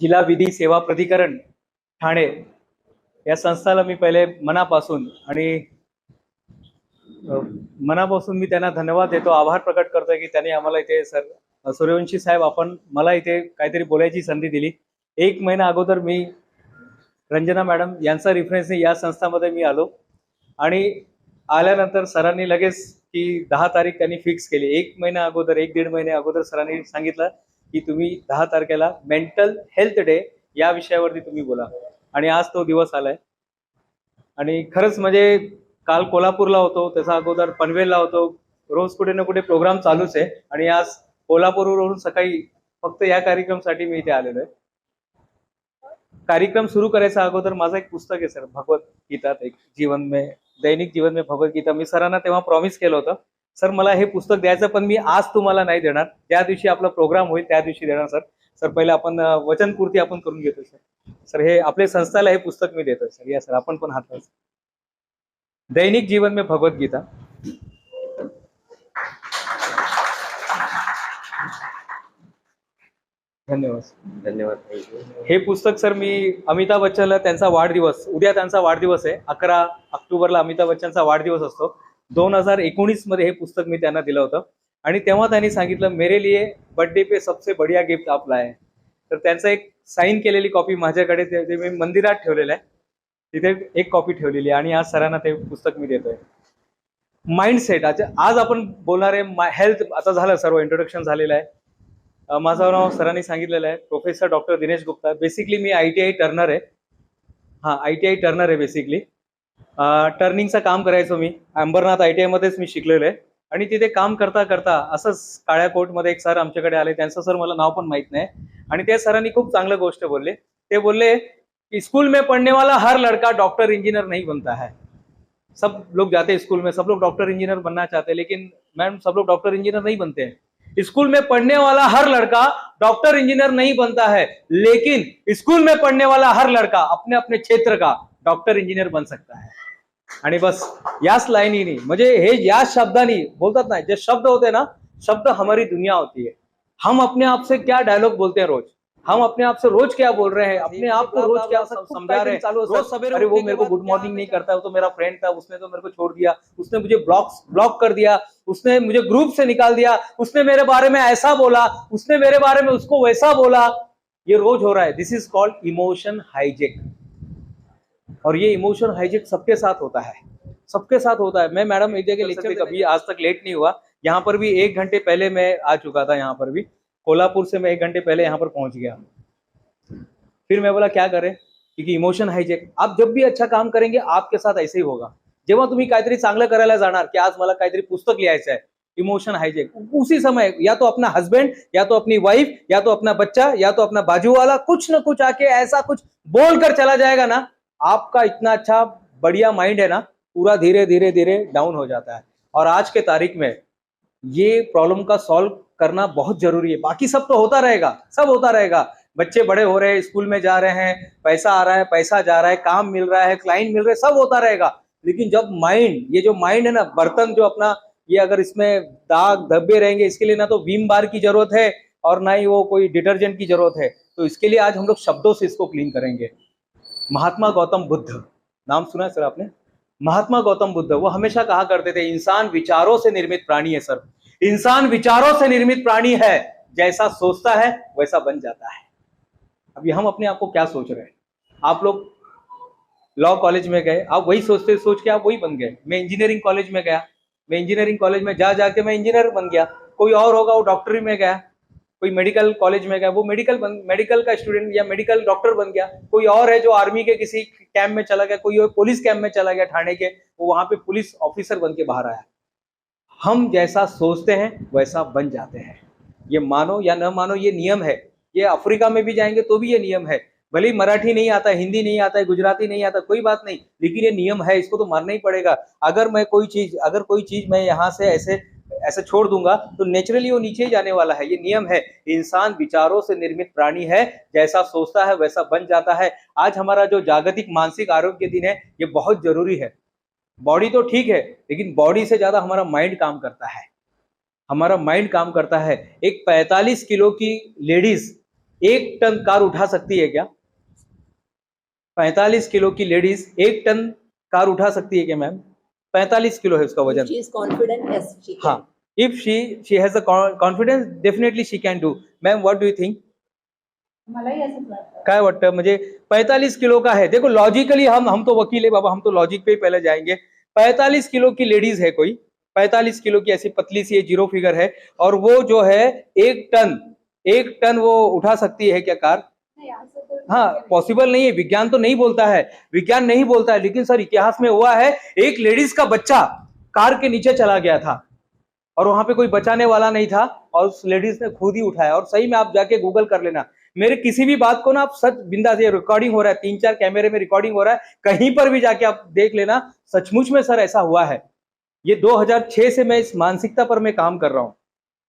जिल्हा विधी सेवा प्राधिकरण ठाणे या संस्थाला मी पहिले मनापासून मी त्यांना धन्यवाद देतो, आभार प्रकट करतो की त्यांनी आम्हाला इथे सूर्यवंशी साहेब आपण मला इथे काहीतरी बोलायची संधी दिली। 1 महिना अगोदर मी रंजना मॅडम यांचा रेफरन्सने या संस्थामध्ये मी आलो आणि आल्यानंतर सरांनी लगेच की 10 तारीख त्यांनी फिक्स केली। 1 महिना अगोदर 1-1.5 महिने अगोदर सरांनी सांगितलं की तुम्ही 10 तारखेला मेंटल हेल्थ डे या विषयावरती तुम्ही बोला आणि आज तो दिवस आलाय। आणि खरंच म्हणजे काल कोल्हापूरला होतो, त्याचा अगोदर पनवेलला होतो, रोज कुठे ना कुठे प्रोग्राम चालूच आहे आणि आज कोल्हापूरवरून सकाळी फक्त या कार्यक्रमासाठी मी इथे आलेलो आहे। कार्यक्रम सुरू करायचा अगोदर माझं एक पुस्तक आहे सर, भगवद्गीता, एक दैनिक जीवन में भगवद्गीता। मी सरांना तेव्हा प्रॉमिस केलं होतं सर मला हे पुस्तक द्यायचं, पण मी आज तुम्हाला नाही देणार, ज्या दिवशी आपला प्रोग्राम होईल त्या दिवशी देणार सर। सर पहिले आपण वचनपूर्ती आपण करून घेतो सर। सर हे आपल्या संस्थेला हे पुस्तक मी देतोय सर। या सर आपण पण हात दैनिक जीवन में भगवद्गीता। धन्यवाद। हे पुस्तक सर मी अमिताभ बच्चनला त्यांचा वाढदिवस, उद्या त्यांचा वाढदिवस आहे, 11 ऑक्टोबरला अमिताभ बच्चनचा वाढदिवस असतो। 2019 मध्ये हे पुस्तक मी त्यांना दिलं होतं आणि तेव्हा त्यांनी सांगितलं मेरे लिए बर्थडे पे सबसे बढ़िया गिफ्ट आप लाए। तर त्यांचं एक साइन केलेली कॉपी माझ्याकडे ते मी मंदिरात ठेवलेलं आहे, तिथे एक कॉपी ठेवलेली आहे आणि आज सरांना ते पुस्तक मी देतोय। माइंडसेट, आज आपण बोलणार आहे हेल्थ। आता झालं सर्व इंट्रोडक्शन झालेलं आहे। माझं नाव सरांनी सांगितलेलं आहे professor doctor Dinesh Gupta. Basically मी ITI टर्नर आहे। ITI टर्नर आहे बेसिकली। टर्निंगचं काम करायचो मी अंबरनाथ ITI मध्येच मी शिकलेलो आहे आणि तिथे काम करता करता असंच काळ्या कोटमध्ये एक सर आमच्याकडे आले, त्यांचं सर मला नाव पण माहित नाही आणि त्या सरांनी खूप चांगलं गोष्ट बोलले। ते बोलले कि स्कूल में पढ़ने वाला हर लड़का डॉक्टर इंजीनियर नहीं बनता है। सब लोग जाते हैं स्कूल में, सब लोग डॉक्टर इंजीनियर बनना चाहते हैं, लेकिन मैम सब लोग डॉक्टर इंजीनियर नहीं बनते हैं। स्कूल में पढ़ने वाला हर लड़का डॉक्टर इंजीनियर नहीं बनता है, लेकिन स्कूल में पढ़ने वाला हर लड़का अपने अपने क्षेत्र का डॉक्टर इंजीनियर बन सकता है। आणि बस याच लाईनीने म्हणजे हे या शब्दानी बोलतात ना, जे शब्द होते ना, शब्द हमारी दुनिया होती है। हम अपने आप से क्या डायलॉग बोलते हैं रोज, हम अपने आप से रोज क्या बोल रहे हैं, अपने आप को रोज क्या समझा रहे हैं। रोज सवेरे अरे वो मेरे को गुड मॉर्निंग नहीं करता, वो तो मेरा फ्रेंड था, उसने तो मेरे को छोड़ दिया, उसने मुझे ब्लॉक कर दिया, उसने मुझे ग्रुप से निकाल दिया, उसने मेरे बारे में ऐसा बोला, उसने मेरे बारे में उसको वैसा बोला। ये रोज हो रहा है। This is called emotion hijack. और ये इमोशन हाईजेक सबके साथ होता है, सबके साथ होता है। मैं मैडम एक जगह लेक्चर कभी आज तक लेट नहीं हुआ, यहाँ पर भी 1 घंटे पहले मैं आ चुका था। यहाँ पर भी कोल्हापुर से मैं 1 घंटे पहले यहाँ पर पहुंच गया। फिर मैं बोला क्या करें, क्योंकि इमोशन हाईजेक। आप जब भी अच्छा काम करेंगे आपके साथ ऐसे ही होगा। जेव्हा तुम्ही काहीतरी चांगलं करायला जाणार की आज मला काहीतरी पुस्तक लिहायचं आहे, इमोशन हाईजेक, उसी समय या तो अपना हस्बैंड, या तो अपनी वाइफ, या तो अपना बच्चा, या तो अपना बाजू वाला कुछ ना कुछ आके ऐसा कुछ बोलकर चला जाएगा ना, आपका इतना अच्छा बढ़िया माइंड है ना, पूरा धीरे धीरे धीरे डाउन हो जाता है। और आज के तारीख में ये प्रॉब्लम का सॉल्व करना बहुत जरूरी है। बाकी सब तो होता रहेगा, सब होता रहेगा। बच्चे बड़े हो रहे हैं, स्कूल में जा रहे हैं, पैसा आ रहा है, पैसा जा रहा है, काम मिल रहा है, क्लाइंट मिल रहे हैं, सब होता रहेगा। लेकिन जब माइंड, ये जो माइंड है ना, बर्तन जो अपना, ये अगर इसमें दाग धब्बे रहेंगे, इसके लिए ना तो विम बार की जरूरत है और ना ही वो कोई डिटर्जेंट की जरूरत है। तो इसके लिए आज हम लोग शब्दों से इसको क्लीन करेंगे। महात्मा गौतम बुद्ध, नाम सुना है सर आपने? महात्मा गौतम बुद्ध, वो हमेशा कहा करते थे इंसान विचारों से निर्मित प्राणी है सर। इंसान विचारों से निर्मित प्राणी है, जैसा सोचता है वैसा बन जाता है। अभी हम अपने आप को क्या सोच रहे हैं? आप लोग लॉ कॉलेज में गए, आप वही सोचते सोच के आप वही बन गए। मैं इंजीनियरिंग कॉलेज में गया, मैं इंजीनियरिंग कॉलेज में जा जाके मैं इंजीनियर बन गया। कोई और होगा वो डॉक्टरी में गया, कोई मेडिकल कॉलेज में गया, वो मेडिकल का स्टूडेंट या मेडिकल डॉक्टर बन गया। कोई और है जो आर्मी के किसी कैंप में चला गया, कोई और पुलिस कैंप में चला गया ठाणे के, वो वहां पे पुलिस ऑफिसर बन के बाहर आया। हम जैसा सोचते हैं वैसा बन जाते हैं। ये मानो या न मानो, ये नियम है। ये अफ्रीका में भी जाएंगे तो भी ये नियम है। भले ही मराठी नहीं आता, हिंदी नहीं आता है, गुजराती नहीं आता, कोई बात नहीं, लेकिन ये नियम है, इसको तो मानना ही पड़ेगा। अगर कोई चीज मैं यहाँ से ऐसे छोड़ दूंगा तो नेचुरली वो नीचे ही जाने वाला है। ये नियम है। इंसान विचारों से निर्मित प्राणी है, जैसा सोचता है वैसा बन जाता है। आज हमारा जो जागतिक मानसिक आरोग्य दिन है, ये बहुत जरूरी है। बॉडी तो ठीक है, लेकिन बॉडी से ज्यादा हमारा माइंड काम करता है। हमारा माइंड काम करता है। एक 45 किलो की लेडीज 1 टन कार उठा सकती है क्या? 45 किलो की लेडीज 1 टन कार उठा सकती है क्या मैम? 45 किलो है उसका वजन. She is confident, yes, she can. हाँ, if she has a confidence, definitely she can do. Ma'am, what do you think? मलाही असंच वाटतं. काय वाटतं? म्हणजे 45 किलो का है. देखो लॉजिकली हम तो वकील है बाबा, हम तो लॉजिक पे ही पहले जाएंगे. 45 किलो की लेडीज है कोई, 45 किलो की ऐसी पतली सी जीरो फिगर है, और वो जो है 1 टन वो उठा सकती है क्या कार? हाँ, पॉसिबल नहीं है. विज्ञान तो नहीं बोलता है, विज्ञान नहीं बोलता है, लेकिन सर इतिहास में हुआ है. एक लेडीज का बच्चा कार के नीचे चला गया था और वहां पे कोई बचाने वाला नहीं था, और उस लेडीज ने खुद ही उठाया. और सही में आप जाके गूगल कर लेना, मेरे किसी भी बात को ना आप सच बिंदास, ये रिकॉर्डिंग हो रहा है, 3-4 कैमरे में रिकॉर्डिंग हो रहा है, कहीं पर भी जाके आप देख लेना, सचमुच में सर ऐसा हुआ है. ये 2006 से मैं इस मानसिकता पर मैं काम कर रहा हूँ.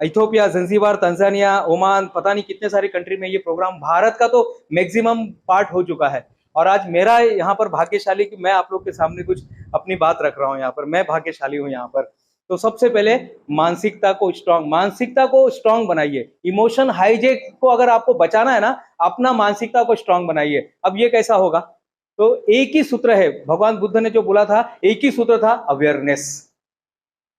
इथियोपिया, जंजीबार, तंजानिया, ओमान, पता नहीं कितने सारे कंट्री में ये प्रोग्राम, भारत का तो मैक्सिमम पार्ट हो चुका है. और आज मेरा यहाँ पर भाग्यशाली कि मैं आप लोग के सामने कुछ अपनी बात रख रहा हूँ. यहाँ पर मैं भाग्यशाली हूँ यहाँ पर. तो सबसे पहले मानसिकता को स्ट्रांग बनाइए. इमोशन हाईजेक को अगर आपको बचाना है ना, अपना मानसिकता को स्ट्रांग बनाइए. अब ये कैसा होगा? तो एक ही सूत्र है, भगवान बुद्ध ने जो बोला था, एक ही सूत्र था, अवेयरनेस.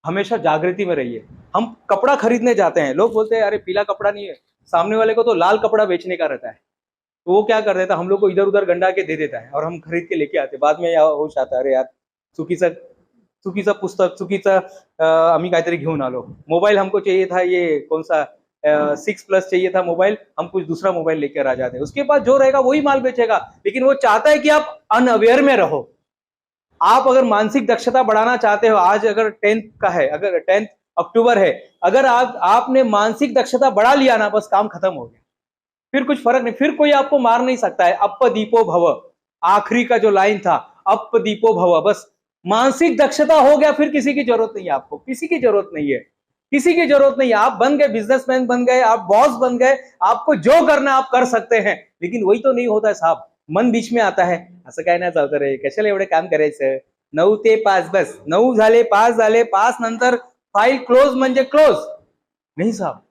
हमेशा जागृति में रहिए. हम कपड़ा खरीदने जाते हैं, लोग बोलते हैं अरे पीला कपड़ा नहीं है, सामने वाले को तो लाल कपड़ा बेचने का रहता है, तो वो क्या कर देता है, हम लोग को इधर उधर गंडा के दे देता है, और हम खरीद के लेके आते. बाद में या होश आता है, अरे यार चुकीचा पुस्तक, चुकीचा आम्ही काहीतरी घेऊन आलो. मोबाइल हमको चाहिए था, ये कौन सा 6+ चाहिए था मोबाइल, हम कुछ दूसरा मोबाइल लेकर आ जाते हैं. उसके पास जो रहेगा वही माल बेचेगा, लेकिन वो चाहता है कि आप अनअवेयर में रहो. आप अगर मानसिक दक्षता बढ़ाना चाहते हो, आज अगर 10th का है, अगर 10 अक्टूबर है, अगर आपने मानसिक दक्षता बढ़ा लिया ना, बस काम खत्म हो गया. फिर कुछ फर्क नहीं, फिर कोई आपको मार नहीं सकता है. अप्पदीपो भव, आखिरी का जो लाइन था, अप्पदीपो भव, बस मानसिक दक्षता हो गया, फिर किसी की जरूरत नहीं है आपको, किसी की जरूरत नहीं है, किसी की जरूरत नहीं है. आप बन गए बिजनेसमैन, बन गए आप बॉस, बन गए, आपको जो करना आप कर सकते हैं. लेकिन वही तो नहीं होता है साहब, मन बीच में आता है, असं काय नाही चालतं रे, कशाला एवढे काम करायचं, 9 ते 5, बस 9 झाले, 5 झाले, 5 नंतर फाइल क्लोज म्हणजे क्लोज. नहीं साहब,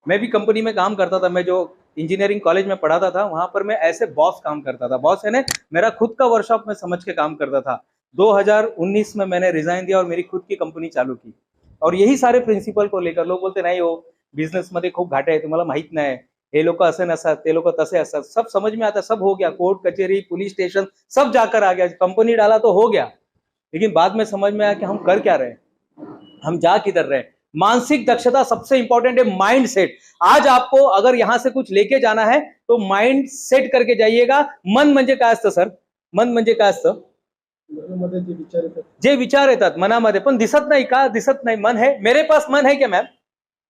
मैं भी कंपनी में काम करता था, मैं जो इंजीनियरिंग कॉलेज में पढ़ाता था, वहां पर मैं ऐसे बॉस काम करता था. बॉस है ना, मेरा खुद का वर्कशॉप में समझ के काम करता था. 2019 में मैंने रिजाइन दिया और मेरी खुद की कंपनी चालू की. और यही सारे प्रिंसिपल को लेकर लोग बोलते नाही हो, बिझनेस मध्ये खूप घाटे आहे, तुम्हाला माहित नाही, हे लोक असे नसतात, ते लोक तसे असतात. सब समझ में आता, सब हो गया, कोर्ट कचेरी पुलिस स्टेशन सब जाकर आ गया, कंपनी डाला तो हो गया. लेकिन बाद में समझ में आया कि हम कर क्या रहे, हम जा किधर रहे. मानसिक दक्षता सबसे इंपॉर्टेंट है, माइंड सेट. आज आपको अगर यहां से कुछ लेके जाना है तो माइंड सेट करके जाइएगा. मन म्हणजे काय असतं सर? मन म्हणजे काय असतं? जे विचार येतात मनामध्ये, पण दिसत नाही का? दिसत नाही. मन है, मेरे पास मन है क्या मैम?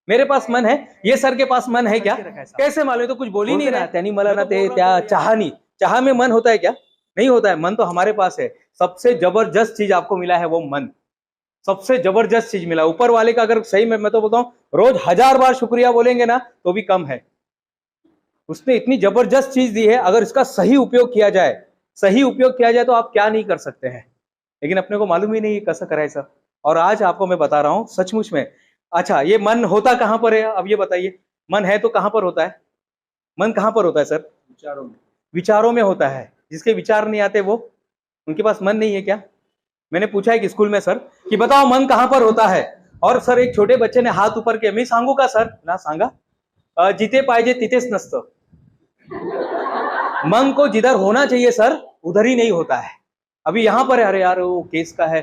मेरे पास मन है, ये सर के पास मन है क्या? कैसे मालूम? तो कुछ बोल ही नहीं रहा. त्यांनी मला ना ते त्या चाह में मन होता है क्या? नहीं होता है. मन तो हमारे पास है. सबसे जबरदस्त चीज आपको मिला है वो मन, सबसे जबरदस्त चीज मिला ऊपर वाले का. अगर सही में मैं तो बोलता हूँ, रोज 1000 बार शुक्रिया बोलेंगे ना तो भी कम है. उसने इतनी जबरदस्त चीज दी है, अगर इसका सही उपयोग किया जाए, सही उपयोग किया जाए तो आप क्या नहीं कर सकते हैं. लेकिन अपने को मालूम ही नहीं कसं करायचं. और आज आपको मैं बता रहा हूं सचमुच में. अच्छा, ये मन होता कहां पर है? अब ये बताइए, मन है तो कहां पर होता है? मन कहां पर होता है सर? विचारों में. विचारों में होता है. जिसके विचार नहीं आते वो, उनके पास मन नहीं है क्या? मैंने पूछा है कि स्कूल में सर कि बताओ मन कहां पर होता है, और सर एक छोटे बच्चे ने हाथ ऊपर किया. मी सांगू का सर? ना सांगा. जिथे पाहिजे तिथेच नसतं. मन को जिधर होना चाहिए सर, उधर ही नहीं होता है. अभी यहाँ पर है, अरे यार वो केस का है,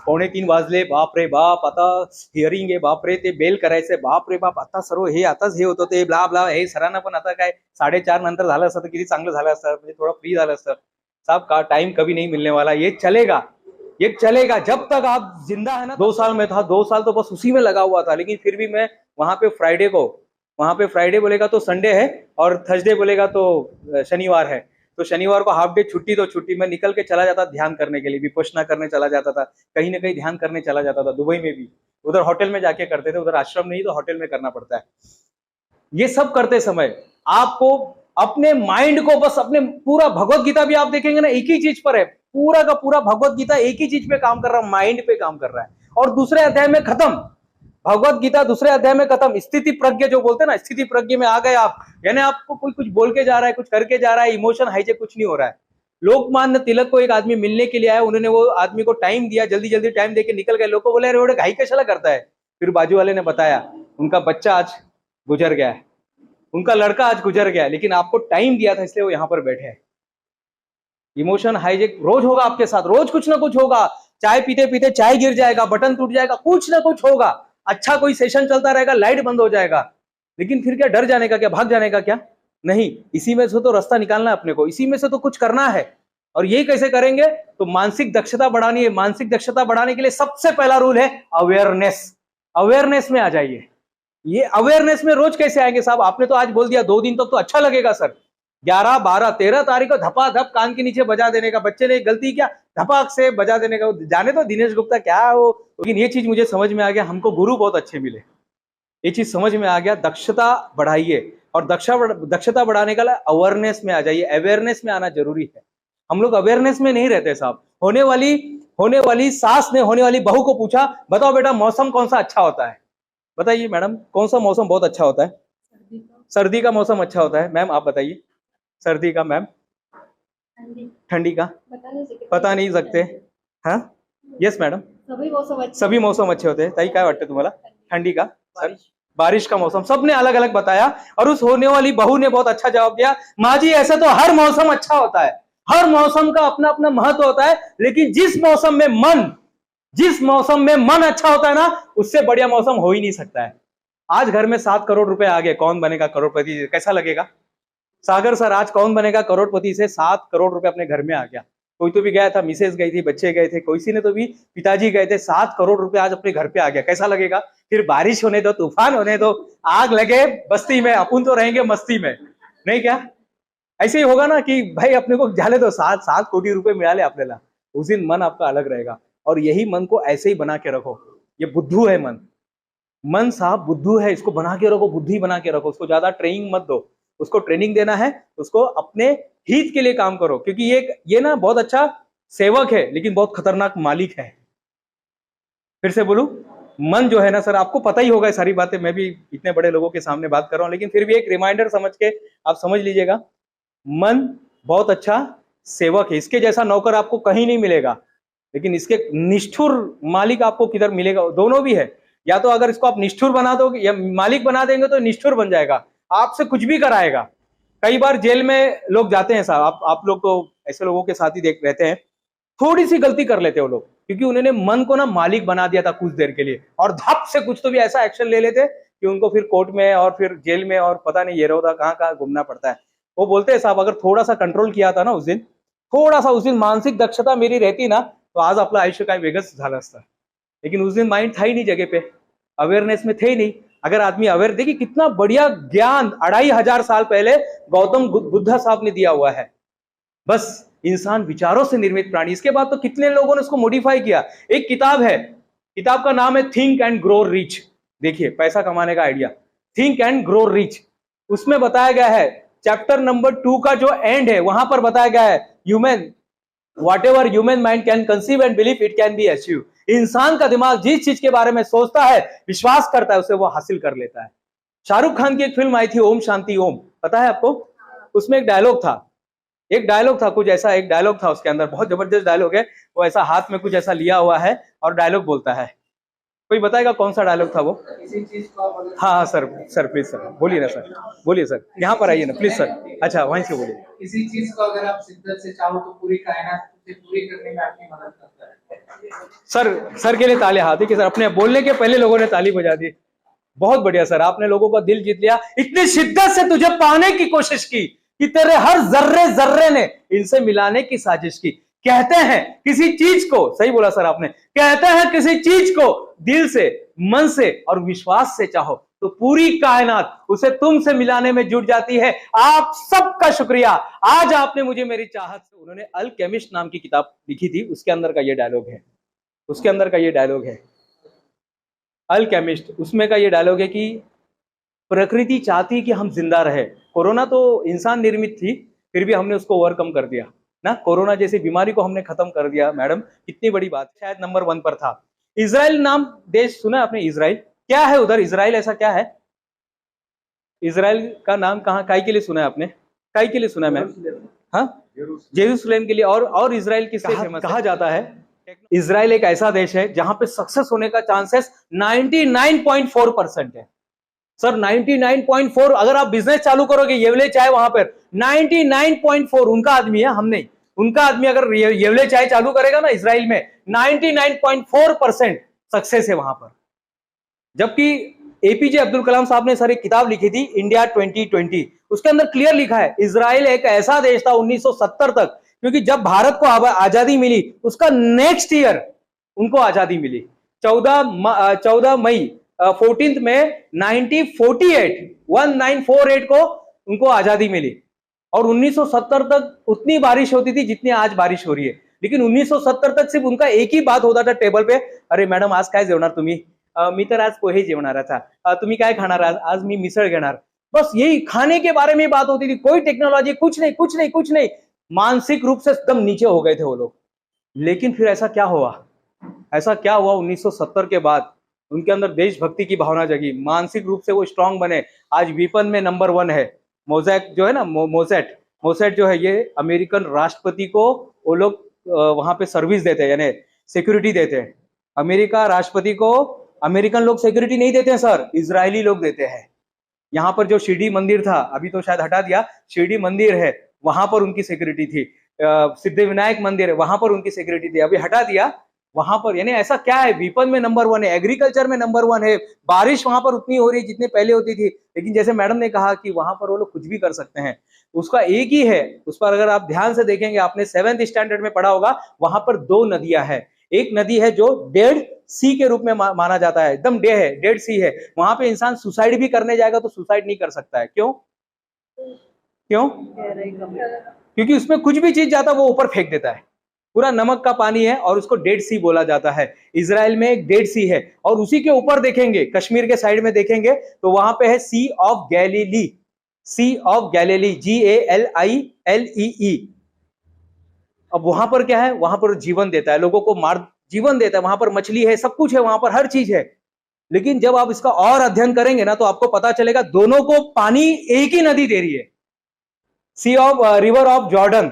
2:45 वाजले, बाप रे बाप, आता हिअरिंग आहे, बाप रे ते बेल करायचंय, बाप रे बाप, आता सर्व हे आताच हे होतं, ते ब्ला ब्ला, हे सरांना पण आता काय 4:30 नंतर झालं असतं तर किती चांगलं झालं असतं, म्हणजे थोडं फ्री झालं असतं. साहब का टाइम कभी नहीं मिलने वाला. ये चलेगा जब तक आप जिंदा है ना. 2 साल में था, 2 साल तो बस उसी में लगा हुआ था. लेकिन फिर भी मैं वहां पे फ्राइडे बोलेगा तो संडे है, और थर्सडे बोलेगा तो शनिवार है. तो शनिवार को हाफ डे छुट्टी, तो छुट्टी में निकल के चला जाता ध्यान करने के लिए, विपश्यना करने चला जाता था, कहीं ना कहीं ध्यान करने चला जाता था. दुबई में भी उधर होटल में जाके करते थे, उधर आश्रम नहीं तो होटल में करना पड़ता है. ये सब करते समय आपको अपने माइंड को बस, अपने पूरा भगवत गीता भी आप देखेंगे ना, एक ही चीज पर है, पूरा का पूरा भगवत गीता एक ही चीज पे काम कर रहा है, माइंड पे काम कर रहा है. और दूसरे अध्याय में खत्म, भगवत गीता दूसरे अध्याय में खत्म। स्थिति प्रज्ञ जो बोलते हैं ना, स्थिति प्रज्ञ में आ गए आप, यानी आपको कोई कुछ बोल के जा रहा है, कुछ करके जा रहा है, इमोशन हाईजेक कुछ नहीं हो रहा है। लोकमान्य तिलक को एक आदमी मिलने के लिए आया, उन्होंने वो आदमी को टाइम दिया, जल्दी जल्दी टाइम देके निकल गए। लोग को बोले अरे घाई कैसा करता है। फिर बाजू वाले ने बताया उनका बच्चा आज गुजर गया है, उनका लड़का आज गुजर गया है, लेकिन आपको टाइम दिया था इसलिए वो यहाँ पर बैठे हैं। इमोशन हाईजेक रोज होगा आपके साथ, रोज कुछ ना कुछ होगा। चाय पीते पीते चाय गिर जाएगा, बटन टूट जाएगा, कुछ ना कुछ होगा। अच्छा कोई सेशन चलता रहेगा, लाइट बंद हो जाएगा, लेकिन फिर क्या डर जाने का, क्या भाग जाने का, क्या नहीं। इसी में से तो रास्ता निकालना है अपने को, इसी में से तो कुछ करना है। और ये कैसे करेंगे, तो मानसिक दक्षता बढ़ानी है। मानसिक दक्षता बढ़ाने के लिए सबसे पहला रूल है अवेयरनेस। अवेयरनेस में आ जाइए। ये अवेयरनेस में रोज कैसे आएंगे साहब, आपने तो आज बोल दिया 2 दिन तक तो अच्छा लगेगा सर। 11, 12, 13 तारीख को धपाधप कान के नीचे बजा देने का, बच्चे ने गलती किया धपाक से बजा देने का। जाने तो दिनेश गुप्ता क्या वो, लेकिन ये चीज मुझे समझ में आ गया, हमको गुरु बहुत अच्छे मिले। ये चीज समझ में आ गया, दक्षता बढ़ाइए। और दक्षता बढ़ाने का अवेयरनेस में आ जाइए। अवेयरनेस में आना जरूरी है। हम लोग अवेयरनेस में नहीं रहते साहब। होने वाली सास ने होने वाली बहू को पूछा, बताओ बेटा मौसम कौन सा अच्छा होता है। बताइए मैडम, कौन सा मौसम बहुत अच्छा होता है। सर्दी का मौसम अच्छा होता है। मैम आप बताइए, सर्दी का। मैम ठंडी का पता नहीं सकते। हाँ यस मैडम, सभी मौसम अच्छे होते हैं। ताई काय वाटतं तुम्हाला, ठंडी का, सर बारिश का मौसम, सबने अलग अलग बताया। और उस होने वाली बहू ने बहुत अच्छा जवाब दिया, माँ जी ऐसे तो हर मौसम अच्छा होता है, हर मौसम का अपना अपना महत्व होता है, लेकिन जिस मौसम में मन अच्छा होता है ना, उससे बढ़िया मौसम हो ही नहीं सकता है। आज घर में 7 करोड़ रुपए आ गए, कौन बनेगा करोड़पति, कैसा लगेगा। सागर सर आज कौन बनेगा करोड़पति से 7 करोड़ रुपए अपने घर में आ गया। कोई तो भी गया था, मिसेज गई थी, बच्चे गए थे, कोई ने तो भी पिताजी गए थे, 7 करोड़ रुपए आज अपने घर पे आ गया, कैसा लगेगा। फिर बारिश होने दो, तूफान होने दो, आग लगे बस्ती में, अपन तो रहेंगे मस्ती में, नहीं क्या। ऐसे ही होगा ना कि भाई अपने को झाले तो 7 कोटी रुपए मिळाले आपल्याला, उस दिन मन आपका अलग रहेगा। और यही मन को ऐसे ही बना के रखो। ये बुद्धू है मन साहब बुद्धू है, इसको बना के रखो, बुद्धि बना के रखो। उसको ज्यादा ट्रेनिंग मत दो, उसको ट्रेनिंग देना है उसको अपने हित के लिए काम करो, क्योंकि ये ना बहुत अच्छा सेवक है लेकिन बहुत खतरनाक मालिक है। फिर से बोलूं, मन जो है ना सर, आपको पता ही होगा ये सारी बातें, मैं भी इतने बड़े लोगों के सामने बात कर रहा हूं, लेकिन फिर भी एक रिमाइंडर समझ के आप समझ लीजिएगा। मन बहुत अच्छा सेवक है, इसके जैसा नौकर आपको कहीं नहीं मिलेगा, लेकिन इसके निष्ठुर मालिक आपको किधर मिलेगा। दोनों भी है, या तो अगर इसको आप निष्ठुर बना दोगे या मालिक बना देंगे तो निष्ठुर बन जाएगा, आपसे कुछ भी कराएगा। कई बार जेल में लोग जाते हैं साहब, आप लोग तो ऐसे लोगों के साथ ही देख रहते हैं, थोड़ी सी गलती कर लेते हैं वो लोग, क्योंकि उन्होंने मन को ना मालिक बना दिया था कुछ देर के लिए, और धप से कुछ तो भी ऐसा एक्शन ले लेते कि उनको फिर कोर्ट में और फिर जेल में और पता नहीं ये रोदा कहाँ कहाँ घूमना पड़ता है। वो बोलते हैं साहब, अगर थोड़ा सा कंट्रोल किया था ना उस दिन, थोड़ा सा उस दिन मानसिक दक्षता मेरी रहती ना, तो आज आपलं आयुष्य काय वेगळंच झालं असतं। लेकिन उस दिन माइंड था ही नहीं जगह पे, अवेयरनेस में थे ही नहीं। अगर आदमी अवेयर, देखिए कितना बढ़िया ज्ञान 2500 साल पहले गौतम बुद्ध साहब ने दिया हुआ है। बस इंसान विचारों से निर्मित प्राणी, इसके बाद तो कितने लोगों ने उसको मॉडिफाई किया। एक किताब है, किताब का नाम है थिंक एंड ग्रो रिच। देखिए पैसा कमाने का idea, think and grow rich. उसमें बताया गया है, चैप्टर नंबर 2 का जो एंड है वहां पर बताया गया है, human whatever human mind can conceive and believe it can be achieved। इंसान का दिमाग जिस चीज के बारे में सोचता है, विश्वास करता है, उसे वो हासिल कर लेता है। शाहरुख खान की एक फिल्म आई थी ओम शांति ओम, पता है आपको। उसमें एक डायलॉग था कुछ ऐसा, एक डायलॉग था उसके अंदर, बहुत जबरदस्त डायलॉग है वो। ऐसा हाथ में कुछ ऐसा लिया हुआ है और डायलॉग बोलता है। कोई बताएगा कौन सा डायलॉग था वो। हाँ सर प्लीज सर बोलिए ना सर, बोलिए सर, यहाँ पर आइए ना प्लीज सर। अच्छा वहीं से बोलिए। किसी चीज को अगर आप शिद्दत से चाहो तो पूरी कायनात उसे पूरी करने में आपकी मदद करता है। सर के लिए ताली। हाँ देखिए सर, अपने बोलने के पहले लोगों ने ताली बजा दी। बहुत बढ़िया सर, आपने लोगों का दिल जीत लिया। इतनी शिद्दत से तुझे पाने की कोशिश की कि तेरे हर जर्रे ने इनसे मिलाने की साजिश की। कहते हैं किसी चीज को, सही बोला सर आपने, कहते हैं किसी चीज को दिल से, मन से और विश्वास से चाहो तो पूरी कायनात उसे तुमसे मिलाने में जुट जाती है। आप सबका शुक्रिया, आज आपने मुझे मेरी चाहत से। उन्होंने अल्केमिस्ट नाम की किताब लिखी थी, उसके अंदर का ये डायलॉग है, अल्केमिस्ट। उसमें का ये डायलॉग है कि प्रकृति चाहती कि हम जिंदा रहे। कोरोना तो इंसान निर्मित थी, फिर भी हमने उसको ओवरकम कर दिया ना। कोरोना जैसी बीमारी को हमने खत्म कर दिया। मैडम कितनी बड़ी बात, शायद नंबर 1 पर था। इजराइल नाम देश सुना है आपने, इजराइल। क्या है उधर इजराइल, ऐसा क्या है? इजराइल का नाम कहाँ काय के लिए सुना है आपने? काय के लिए सुना है मैम? हाँ, जेरूसलेम के लिए। और इजराइल किससे फेमस कहा जाता है? इजराइल एक ऐसा देश है जहां पे सक्सेस होने का चांसेस 99.4% है सर। 99.4 अगर आप बिजनेस चालू करोगे, येवले चाय वहां पर 99.4 उनका आदमी है, हम नहीं। उनका आदमी अगर येवले चाय चालू करेगा ना इजराइल में, 99.4% सक्सेस है वहां पर। जबकि एपीजे अब्दुल कलाम साहब ने सर एक किताब लिखी थी इंडिया 2020, उसके अंदर क्लियर लिखा है इजराइल एक ऐसा देश था 1970 तक, क्योंकि जब भारत को आजादी मिली उसका नेक्स्ट ईयर उनको आजादी मिली। 14 मई 14 में 1948 को उनको आजादी मिली। और 1970 तक उतनी बारिश होती थी जितनी आज बारिश हो रही है। लेकिन 1970 तक सिर्फ उनका एक ही बात होता था टेबल पे, अरे मॅडम आज काय जेवणार तुम्ही? मी तर आज पोहे जेवणार था। तुम्ही काय खाणार आज? आज मी मिसळ घेणार। बस यही खाने के बारे में बात होती थी, कोई टेक्नोलॉजी कुछ नहीं कुछ नहीं कुछ नहीं। मानसिक रूप से एकदम नीचे हो गए थे वो लोग। लेकिन फिर ऐसा क्या हुआ? 1970 के बाद उनके अंदर देशभक्ति की भावना जगी, मानसिक रूप से वो स्ट्रांग बने। आज वेपन में नंबर 1 है। मोजैक जो है ना, मोसेट जो है, ये अमेरिकन राष्ट्रपति को वो लोग वहां पे सर्विस देते हैं, यानी सिक्योरिटी देते हैं। अमेरिका राष्ट्रपति को अमेरिकन लोग सिक्योरिटी नहीं देते हैं सर, इजरायली लोग देते हैं। यहाँ पर जो शिरडी मंदिर था, अभी तो शायद हटा दिया, शिरडी मंदिर है वहां पर उनकी सिक्योरिटी थी। सिद्धिविनायक मंदिर है वहां पर उनकी सिक्योरिटी थी, अभी हटा दिया वहां पर। यानी ऐसा क्या है, वेपन में नंबर 1 है, एग्रीकल्चर में नंबर 1 है। बारिश वहां पर उतनी हो रही है जितने पहले होती थी। लेकिन जैसे मैडम ने कहा कि वहां पर वो लोग कुछ भी कर सकते हैं, उसका एक ही है। उस पर अगर आप ध्यान से देखेंगे, आपने 7th स्टैंडर्ड में पढ़ा होगा, वहां पर 2 नदियां है। एक नदी है जो डेड सी के रूप में माना जाता है, एकदम डेड सी है। वहां पे इंसान सुसाइड भी करने जाएगा तो सुसाइड नहीं कर सकता है। क्यों? क्योंकि उसमें कुछ भी चीज जाता है वो ऊपर फेंक देता है। पूरा नमक का पानी है और उसको डेड सी बोला जाता है। इजराइल में एक डेड सी है और उसी के ऊपर देखेंगे, कश्मीर के साइड में देखेंगे तो वहां पे है सी ऑफ गैलीली, GALILEE। अब वहां पर क्या है? वहां पर जीवन देता है, लोगों को जीवन देता है। वहां पर मछली है, सब कुछ है, वहां पर हर चीज है। लेकिन जब आप इसका और अध्ययन करेंगे ना तो आपको पता चलेगा दोनों को पानी एक ही नदी दे रही है, रिवर ऑफ जॉर्डन।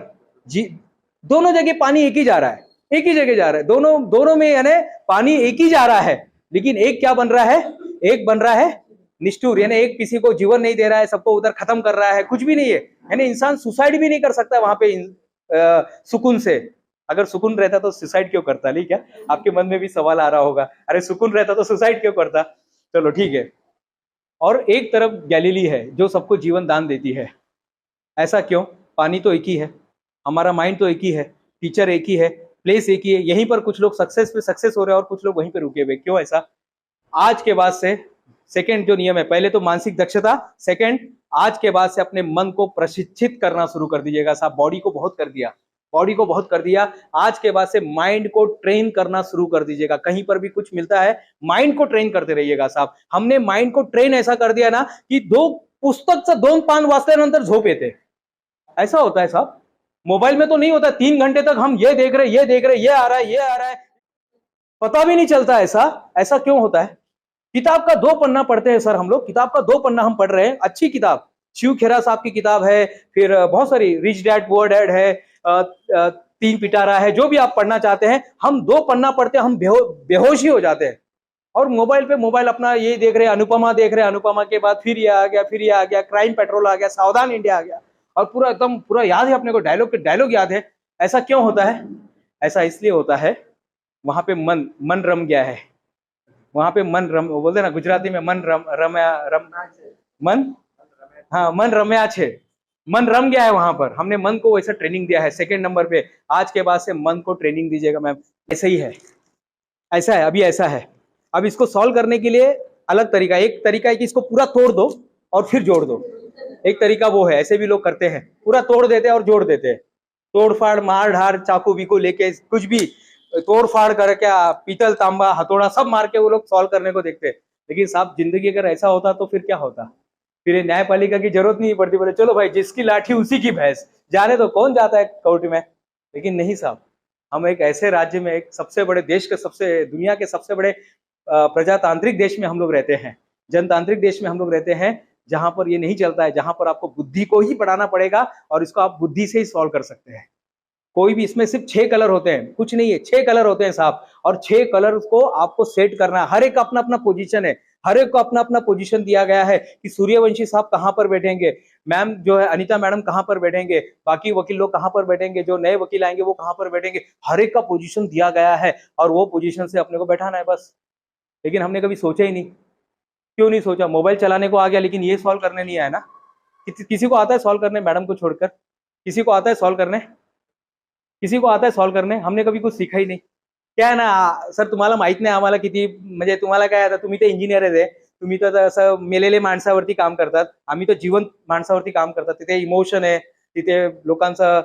दोनों जगह पानी एक ही जा रहा है, एक ही जगह जा रहा है, दोनों में यानी पानी एक ही जा रहा है। लेकिन एक क्या बन रहा है? एक बन रहा है निष्ठुर, यानी एक किसी को जीवन नहीं दे रहा है, सबको उधर खत्म कर रहा है, कुछ भी नहीं है। यानी इंसान सुसाइड भी नहीं कर सकता वहां पे सुकून से। अगर सुकून रहता तो सुसाइड क्यों करता? नहीं क्या आपके मन में भी सवाल आ रहा होगा, अरे सुकून रहता तो सुसाइड क्यों करता? चलो ठीक है। और एक तरफ गैलीली है जो सबको जीवन दान देती है। ऐसा क्यों? पानी तो एक ही है, हमारा माइंड तो एक ही है, टीचर एक ही है, प्लेस एक ही है। यहीं पर कुछ लोग सक्सेस हो रहे हैं और कुछ लोग वहीं पे रुके हुए। क्यों ऐसा? आज के बाद से सेकंड जो नियम है, पहले तो मानसिक दक्षता, सेकंड आज के बाद से अपने मन को प्रशिक्षित करना शुरू कर दीजिएगा साहब। बॉडी को बहुत कर दिया, आज के बाद से माइंड को ट्रेन करना शुरू कर दीजिएगा। कहीं पर भी कुछ मिलता है, माइंड को ट्रेन करते रहिएगा साहब। हमने माइंड को ट्रेन ऐसा कर दिया ना की 2 पुस्तकचं 2 पान वाचल्यानंतर झोप येते। ऐसा होता है साहब। मोबाइल में तो नहीं होता, 3 घंटे तक हम ये देख रहे, ये आ रहा है, पता भी नहीं चलता। ऐसा क्यों होता है? किताब का 2 पन्ना पढ़ते हैं सर हम लोग, किताब का 2 पन्ना हम पढ़ रहे हैं, अच्छी किताब, शिव खेरा साहब की किताब है, फिर बहुत सारी रिच डैड पुअर डैड है, 3 पिटारा है, जो भी आप पढ़ना चाहते हैं। हम 2 पन्ना पढ़ते हैं, हम बेहोश ही हो जाते हैं। और मोबाइल अपना ये देख रहे हैं, अनुपमा देख रहे हैं, अनुपमा के बाद फिर ये आ गया, क्राइम पेट्रोल आ गया, सावधान इंडिया आ गया, और पूरा याद है अपने को, डायलॉग याद है। ऐसा क्यों होता है? ऐसा इसलिए होता है, वहां पे मन रम गया है। वहां पे मन बोलते ना गुजराती में, मन रम्या छे, मन रम गया है वहां पर। हमने मन को वैसा ट्रेनिंग दिया है। सेकंड नंबर पे आज के बाद से मन को ट्रेनिंग दीजिएगा मैम। ऐसा ही है, ऐसा है, अभी ऐसा है। अब इसको सॉल्व करने के लिए अलग तरीका, एक तरीका है कि इसको पूरा तोड़ दो और फिर जोड़ दो। एक तरीका वो है, ऐसे भी लोग करते हैं, पूरा तोड़ देते हैं और जोड़ देते हैं। तोड़ फाड़ मार ढार चाकू बीकू लेके कुछ भी तोड़ फाड़ कर, क्या पीतल तांबा हथौड़ा सब मार के वो लोग सॉल्व करने को देखते हैं। लेकिन साहब जिंदगी अगर ऐसा होता तो फिर क्या होता? फिर ये न्यायपालिका की जरूरत नहीं पड़ती, बोले चलो भाई जिसकी लाठी उसी की भैंस, जाने तो कौन जाता है कोर्ट में। लेकिन नहीं साहब, हम एक ऐसे राज्य में, एक सबसे बड़े देश के, दुनिया के सबसे बड़े प्रजातांत्रिक देश में हम लोग रहते हैं, जनतांत्रिक देश में हम लोग रहते हैं, जहां पर ये नहीं चलता है, जहां पर आपको बुद्धि को ही बढ़ाना पड़ेगा और इसको आप बुद्धि से ही सॉल्व कर सकते हैं। कोई भी, इसमें सिर्फ 6 कलर होते हैं, कुछ नहीं है, 6 कलर होते हैं साहब, और 6 कलर को आपको सेट करना है। हर एक का अपना अपना पोजीशन है, हर एक को अपना अपना पोजीशन दिया गया है कि सूर्यवंशी साहब कहां पर बैठेंगे, मैम जो है अनीता मैडम कहां पर बैठेंगे, बाकी वकील लोग कहां पर बैठेंगे, जो नए वकील आएंगे वो कहां पर बैठेंगे। हर एक का पोजीशन दिया गया है और वो पोजीशन से अपने को बैठाना है बस। लेकिन हमने कभी सोचा ही नहीं। क्यों नहीं सोचा? मोबाइल चलाने को आ गया, लेकिन ये सॉल्व करने नहीं आया ना। किसी को आता है सॉल्व करने? मैडम को छोड़कर किसी को आता है सॉल्व करने? किसी को आता है सॉल्व करणे? हमने कभी कुछ सीखा ही नाही. क्या आहे ना सर, तुम्हाला माहित नाही आम्हाला किती, म्हणजे तुम्हाला काय, आता तुम्ही तर इंजिनियरच आहे, तुम्ही तर असं मेलेले माणसावरती काम करतात, आम्ही तर जिवंत माणसावरती काम करतात. तिथे इमोशन है, तिथे लोकांचं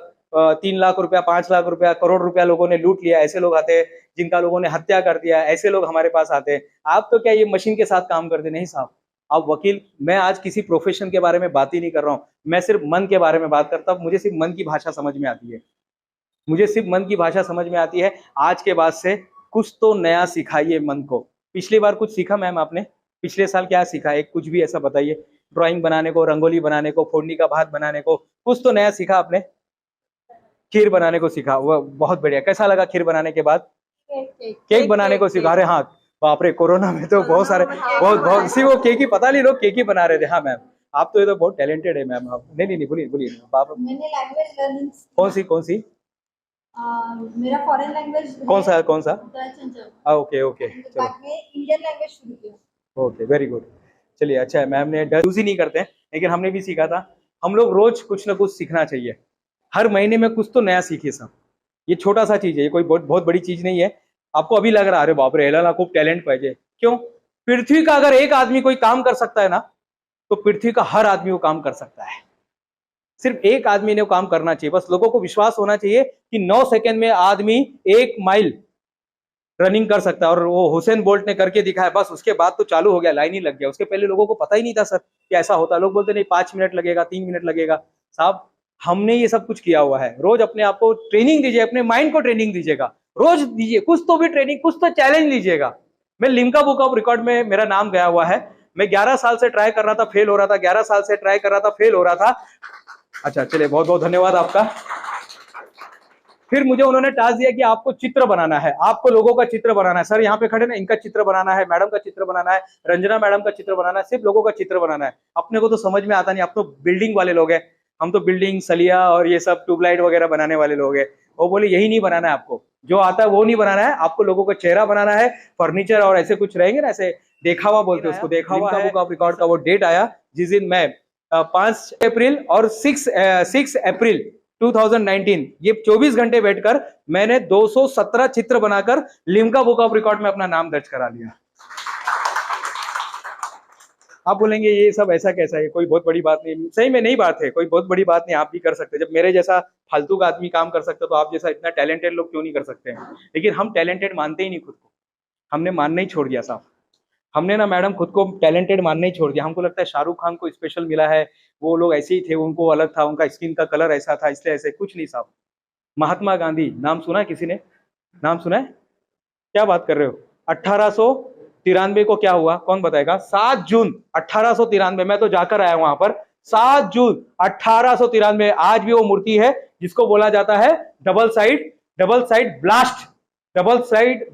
3 लाख रुपया, 5 लाख रुपया, करोड़ रुपया लोगों ने लूट लिया, ऐसे लोग आते हैं जिनका लोगों ने हत्या कर दिया, ऐसे लोग हमारे पास आते हैं. आप तो क्या ये मशीन के साथ काम करते? नहीं साहब, आप वकील, मैं आज किसी प्रोफेशन के बारे में बात ही नहीं कर रहा हूँ, मैं सिर्फ मन के बारे में बात करता हूँ. मुझे सिर्फ मन की भाषा समझ में आती है, मुझे सिर्फ मन की भाषा समझ में आती है. आज के बाद से कुछ तो नया सिखाइए मन को. पिछली बार कुछ सीखा मैम आपने? पिछले साल क्या सीखा? एक कुछ भी ऐसा बताइए. ड्राइंग बनाने को, रंगोली बनाने को, फोड़नी का भात बनाने को, कुछ तो नया सीखा आपने. खीर बनाने को सीखा, वो बहुत बढ़िया. कैसा लगा खीर बनाने के बाद? केक बनाने को सीखा. अरे हाँ, बाप रे, कोरोना में तो बहुत सारे, बहुत इसी वो केक ही, पता नहीं लोग केक ही बना रहे थे. हाँ मैम, आप तो ये तो बहुत टैलेंटेड है मैम. आप नहीं बोलिए बाप. मैंने लैंग्वेज लर्निंग कौन सी मेरा फॉरेन लैंग्वेज कौन सा डच एंड जर्मन. ओके चलो, बाद में इंडियन लैंग्वेज शुरू किया. Okay very good. चलिए अच्छा है, मैम ने यूज ही नहीं करते हैं, लेकिन हमने भी सीखा था. हम लोग रोज कुछ ना कुछ सीखना चाहिए, हर महीने में कुछ तो नया सीखिए सब. ये छोटा सा चीज है, ये कोई बहुत बड़ी चीज नहीं है. आपको अभी लग रहा है अरे बाप रे याला खूब टैलेंट पाहिजे. क्यों? पृथ्वी का अगर एक आदमी कोई काम कर सकता है ना, तो पृथ्वी का हर आदमी वो काम कर सकता है. सिर्फ एक आदमी ने वो काम करना चाहिए. बस लोगों को विश्वास होना चाहिए कि 9 सेकंड में आदमी 1 माइल रनिंग कर सकता है. और वो हुसैन बोल्ट ने करके दिखाया. बस उसके बाद तो चालू हो गया, लाइन ही लग गया. उसके पहले लोगों को पता ही नहीं था सर कि ऐसा होता. लोग बोलते नहीं 5 मिनट लगेगा, 3 मिनट लगेगा. साहब, हमने ये सब कुछ किया हुआ है. रोज अपने आप को ट्रेनिंग दीजिए, अपने माइंड को ट्रेनिंग दीजिएगा. रोज दीजिए कुछ तो भी ट्रेनिंग, कुछ तो चैलेंज लीजिएगा. मैं लिम्का बुक ऑफ रिकॉर्ड में मेरा नाम गया हुआ है. मैं 11 साल से ट्राई कर रहा था, फेल हो रहा था. 11 साल से ट्राई कर रहा था, फेल हो रहा था. अच्छा चलिए, बहुत बहुत धन्यवाद आपका. फिर मुझे उन्होंने टास्क दिया कि आपको चित्र बनाना है, आपको लोगों का चित्र बनाना है. सर यहाँ पे खड़े ना, इनका चित्र बनाना है, मैडम का चित्र बनाना है, रंजना मैडम का चित्र बनाना है, सिर्फ लोगों का चित्र बनाना है. अपने को तो समझ में आता नहीं, आप तो बिल्डिंग वाले लोग हैं, हम तो बिल्डिंग, सलिया और ये सब ट्यूबलाइट वगैरह बनाने वाले लोग हैं. वो बोले यही नहीं बनाना है, आपको जो आता है वो नहीं बनाना है, आपको लोगों का चेहरा बनाना है, फर्नीचर और ऐसे कुछ रहेंगे ना, ऐसे देखावा बोलते हैं उसको. देखावा बुक ऑफ रिकॉर्ड का वो डेट आया जिस दिन मैं 5 अप्रैल और 6 अप्रैल 2019, ये 24 घंटे बैठकर मैंने 217 चित्र बनाकर लिम्का बुक ऑफ रिकॉर्ड में अपना नाम दर्ज करा लिया. आप बोलेंगे ये सब ऐसा कैसा है, कोई बहुत बड़ी बात नहीं. सही में नहीं बात है, कोई बहुत बड़ी बात नहीं. आप भी कर सकते. जब मेरे जैसा फालतू का आदमी काम कर सकते तो आप जैसा इतना टैलेंटेड लोग क्यों नहीं कर सकते हैं? लेकिन हम टैलेंटेड मानते ही नहीं खुद को. हमने मानना ही छोड़ दिया साहब. हमने ना मैडम खुद को टैलेंटेड मानना ही छोड़ दिया. हमको लगता है शाहरुख खान को स्पेशल मिला है, वो लोग ऐसे ही थे, उनको अलग था, उनका स्किन का कलर ऐसा था इसलिए ऐसे. कुछ नहीं साहब. महात्मा गांधी नाम सुना है? किसी ने नाम सुना है? क्या बात कर रहे हो? 1893 को क्या हुआ, कौन बताएगा? 7 जून 1893, मैं तो जाकर आया वहां पर. 7 जून 1893 आज भी वो मूर्ति है जिसको बोला जाता है double side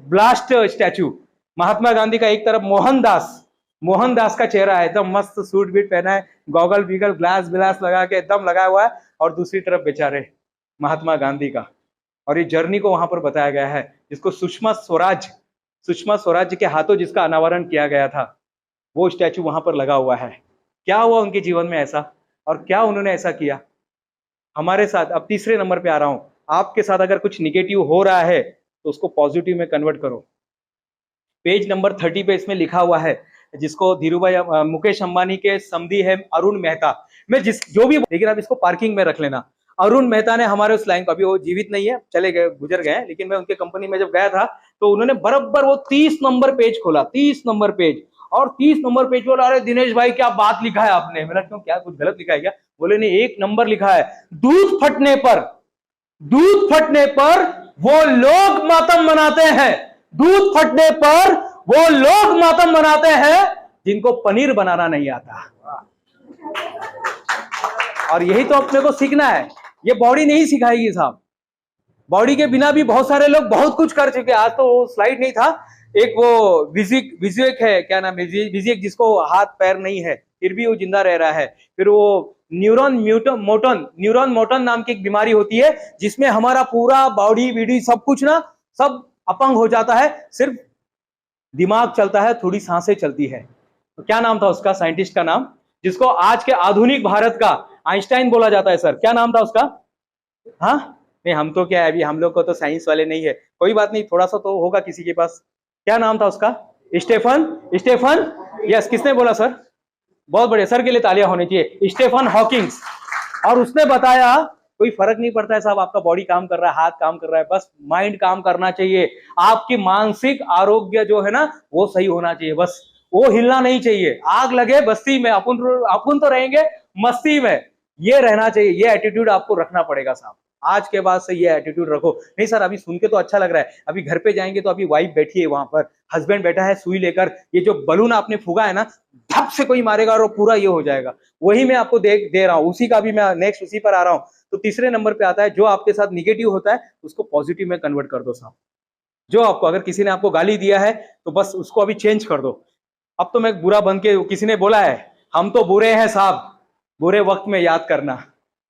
blast statue. Mahatma Gandhi का एक तरफ मोहनदास का चेहरा है, एकदम मस्त सूट बीट पहना है, गॉगल बीगल ग्लास लगा के एकदम लगा हुआ है, और दूसरी तरफ बेचारे महात्मा गांधी का. और ये जर्नी को वहां पर बताया गया है, जिसको सुषमा स्वराज के हाथों जिसका अनावरण किया गया था, वो स्टैचू वहां पर लगा हुआ है. क्या हुआ उनके जीवन में ऐसा, और क्या उन्होंने ऐसा किया हमारे साथ? अब तीसरे नंबर पे आ रहा हूं. आपके साथ अगर कुछ निगेटिव हो रहा है तो उसको पॉजिटिव में कन्वर्ट करो. पेज नंबर 30 पे इसमें लिखा हुआ है, जिसको धीरूभाई मुकेश अंबानी के समधी है अरुण मेहता. मैं जो भी, लेकिन आप इसको पार्किंग में रख लेना. अरुण मेहता ने हमारे उस लाइन को, अभी वो जीवित नहीं है, चले गए, गुजर गए, लेकिन मैं उनके कंपनी में जब गया था तो उन्होंने बराबर वो 30 नंबर पेज खोला, 30 नंबर पेज, और 30 नंबर पेज बोला अरे दिनेश भाई क्या बात लिखा है आपने. मैंने क्यों, क्या कुछ गलत लिखा है क्या? बोले नहीं, 1 नंबर लिखा है. दूध फटने पर वो लोग मातम मनाते हैं, दूध फटने पर वो लोग मातम बनाते हैं जिनको पनीर बनाना नहीं आता। और यही तो अपने को सीखना है, ये बॉडी नहीं सिखाएगी साहब। बॉडी के बिना भी बहुत सारे लोग बहुत कुछ कर चुके हैं। आज तो वो स्लाइड नहीं था, एक वो विजुएक है, क्या नाम है, विजुएक, जिसको हाथ पैर नहीं है फिर भी वो जिंदा रह रहा है। फिर वो न्यूरॉन मोटन नाम की एक बीमारी होती है जिसमें हमारा पूरा बॉडी वीडी सब कुछ ना सब अपंग हो जाता है, सिर्फ दिमाग चलता है, थोड़ी सांसें चलती है। तो क्या नाम था उसका, साइंटिस्ट का नाम, जिसको आज के आधुनिक भारत का आइंस्टाइन बोला जाता है सर, क्या नाम था उसका? हाँ नहीं, हम तो क्या है, अभी हम लोग को तो साइंस वाले नहीं है, कोई बात नहीं, थोड़ा सा तो होगा किसी के पास। क्या नाम था उसका? स्टेफन यस, किसने बोला सर? बहुत बढ़िया, सर के लिए तालियां होनी चाहिए। Stephen Hawkings. और उसने बताया कोई फर्क नहीं पड़ता है साहब, आपका बॉडी काम कर रहा है, हाथ काम कर रहा है, बस माइंड काम करना चाहिए। आपकी मानसिक आरोग्य जो है ना वो सही होना चाहिए, बस वो हिलना नहीं चाहिए। आग लगे बस्ती में, अपन तो रहेंगे मस्ती में, ये रहना चाहिए, ये एटीट्यूड आपको रखना पड़ेगा साहब। आज के बाद से ये एटीट्यूड रखो। नहीं सर अभी सुन के तो अच्छा लग रहा है, अभी घर पे जाएंगे तो अभी वाइफ बैठी है वहां पर, हस्बैंड बैठा है सुई लेकर, ये जो बलून आपने फूगा है ना, धप से कोई मारेगा और पूरा ये हो जाएगा। वही मैं आपको दे रहा हूँ, उसी का भी मैं नेक्स्ट उसी पर आ रहा हूँ। तो तीसरे नंबर पे आता है, जो आपके साथ निगेटिव होता है उसको पॉजिटिव में कन्वर्ट कर दो साहब। जो आपको, अगर किसी ने आपको गाली दिया है तो बस उसको अभी चेंज कर दो। अब तो मैं बुरा बन के, किसी ने बोला है हम तो बुरे हैं साहब, बुरे वक्त में याद करना,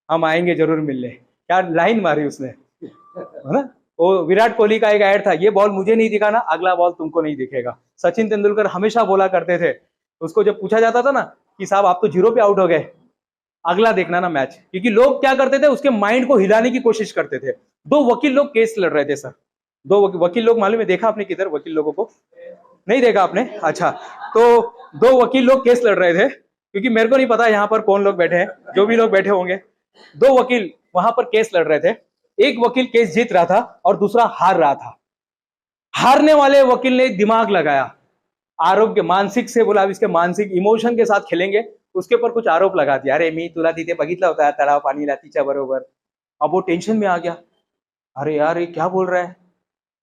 हम आएंगे जरूर मिलने। क्या लाइन मारी उसने, है ना? वो विराट कोहली का एक ऐड था, ये बॉल मुझे नहीं दिखा ना, अगला बॉल तुमको नहीं दिखेगा। सचिन तेंदुलकर हमेशा बोला करते थे, उसको जब पूछा जाता था ना कि साहब आप तो 0 पे आउट हो गए, अगला देखना ना मैच। क्योंकि लोग क्या करते थे, उसके माइंड को हिलाने की कोशिश करते थे। 2 वकील लोग केस लड़ रहे थे सर, 2 वकील लोग, मालूम है, देखा आपने किधर वकील लोगों को? नहीं देखा आपने? अच्छा, तो 2 वकील लोग केस लड़ रहे थे, क्योंकि मेरे को नहीं पता यहाँ पर कौन लोग बैठे हैं, जो भी लोग बैठे होंगे, 2 वकील वहां पर केस लड़ रहे थे। एक वकील केस जीत रहा था और दूसरा हार रहा था। हारने वाले वकील ने दिमाग लगाया, आरोग्य मानसिक से बोला, अब इसके मानसिक इमोशन के साथ खेलेंगे, उसके ऊपर कुछ आरोप लगा दिया, अरे मी तुला तिथे बघितला होता तलाव पाणी लातीच्या बरोबर। अब वो टेंशन में आ गया, अरे यार ये क्या बोल रहा है,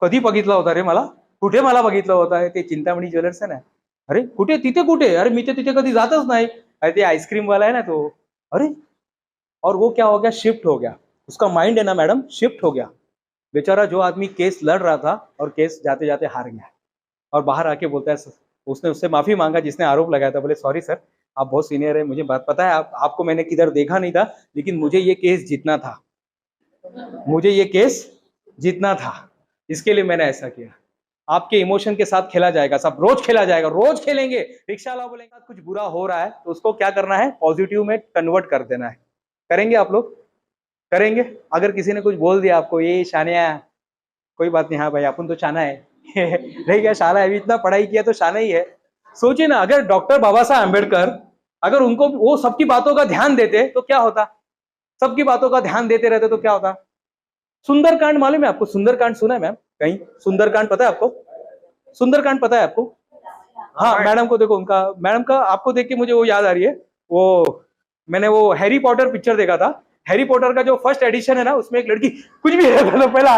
कधी बघितला होता रे मला, कुठे मला बघितलं होता, ते चिंतामणी ज्वेलर्स आहे ना, अरे कुठे, तिथे कुठे, अरे मी तर तिथे कधी जातच नाही, अरे ते आइसक्रीम वाला है ना तो, अरे। और वो क्या हो गया, शिफ्ट हो गया, उसका माइंड है ना मैडम, शिफ्ट हो गया। बेचारा जो आदमी केस लड़ रहा था और केस जाते जाते हार गया, और बाहर आके बोलता है, उसने उससे माफी मांगा जिसने आरोप लगाया था, बोले सॉरी सर, आप बहुत सीनियर है, मुझे बात पता है, आपको मैंने किधर देखा नहीं था, लेकिन मुझे ये केस जीतना था, मुझे ये केस जीतना था, इसके लिए मैंने ऐसा किया। आपके इमोशन के साथ खेला जाएगा, सब रोज खेला जाएगा, रोज खेलेंगे। रिक्शा वाला बोलेगा कुछ बुरा हो रहा है तो उसको क्या करना है, पॉजिटिव में कन्वर्ट कर देना है। करेंगे आप लोग? करेंगे? अगर किसी ने कुछ बोल दिया आपको, ये शानिया, कोई बात नहीं, हाँ भाई अपन तो शाना है नहीं क्या शाला है, अभी इतना पढ़ाई किया तो शाना ही है। सोचिए ना, अगर डॉक्टर बाबा साहब अम्बेडकर, अगर उनको वो सबकी बातों का ध्यान देते तो क्या होता, सबकी बातों का ध्यान देते रहते तो क्या होता। सुंदरकांड मालूम है आपको? सुंदरकांड सुना है मैम कहीं? सुंदरकांड पता है आपको? सुंदरकांड पता है आपको? हाँ, मैडम को देखो, उनका, मैडम का आपको देख के मुझे वो याद आ रही है, वो मैंने वो हैरी पॉटर पिक्चर देखा था, हैरी पॉटर का जो फर्स्ट एडिशन है ना, उसमें एक लड़की कुछ भी है, तो पहला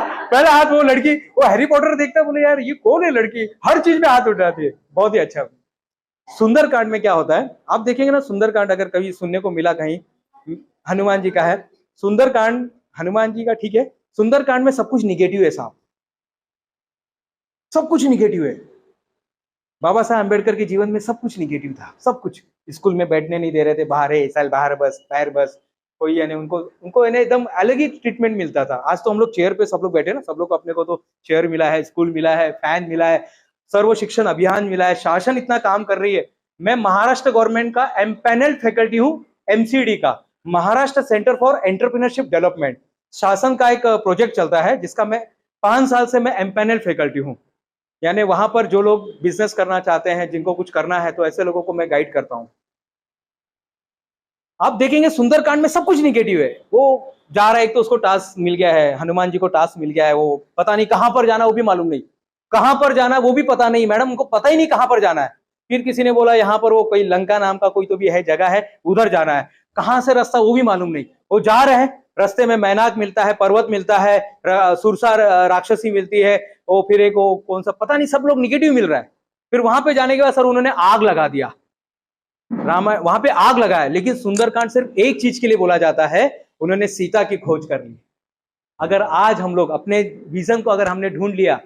हाथ वो लड़की, वो हैरी पॉटर देखता, बोले यार ये कौन है लड़की, हर चीज में हाथ उठाती है, बहुत ही अच्छा। सुंदरकांड में क्या होता है आप देखेंगे ना, सुंदरकांड अगर कभी सुनने को मिला कहीं, हनुमान जी का है सुंदरकांड, हनुमान जी का, ठीक है, सुंदरकांड में सब कुछ निगेटिव है साहब, सब कुछ निगेटिव है। बाबा साहब अम्बेडकर के जीवन में सब कुछ निगेटिव था, सब कुछ। स्कूल में बैठने नहीं दे रहे थे, बाहर है साल, बाहर बस, बाहर बस, कोई यानी उनको यानी एकदम अलग ही ट्रीटमेंट मिलता था। आज तो हम लोग चेयर पे सब लोग बैठे ना, सब लोग को अपने को तो चेयर मिला है, स्कूल मिला है, फैन मिला है, सर्व शिक्षण अभियान मिला है, शासन इतना काम कर रही है। मैं महाराष्ट्र गवर्नमेंट का एम्पैनल फैकल्टी हूँ, MCD का, Maharashtra centre for entrepreneurship development, शासन का एक प्रोजेक्ट चलता है जिसका मैं 5 साल से मैं एम्पैनल फैकल्टी हूँ। यानी वहां पर जो लोग बिजनेस करना चाहते हैं, जिनको कुछ करना है, तो ऐसे लोगों को मैं गाइड करता हूं। आप देखेंगे सुंदरकांड में सब कुछ निगेटिव है। वो जा रहा है, एक तो उसको टास्क मिल गया है, हनुमान जी को टास्क मिल गया है, वो पता नहीं कहां पर जाना, वो भी मालूम नहीं, कहां पर जाना वो भी पता नहीं, मैडम उनको पता ही नहीं कहां पर जाना है। फिर किसी ने बोला यहाँ पर वो कोई लंका नाम का कोई तो भी है जगह है, उधर जाना है, कहां से रास्ता वो भी मालूम नहीं। वो जा रहे हैं, रास्ते में मैनाक मिलता है, पर्वत मिलता है, सुरसा राक्षसी मिलती है, वो फिर एक वो कौन सा पता नहीं, सब लोग निगेटिव मिल रहा है। फिर वहां पे जाने के बाद सर उन्होंने आग लगा दिया, रामायण वहां पे आग लगाया। लेकिन सुंदरकांड सिर्फ एक चीज के लिए बोला जाता है, उन्होंने सीता की खोज कर ली। अगर आज हम लोग अपने विजन को अगर हमने ढूंढ लिया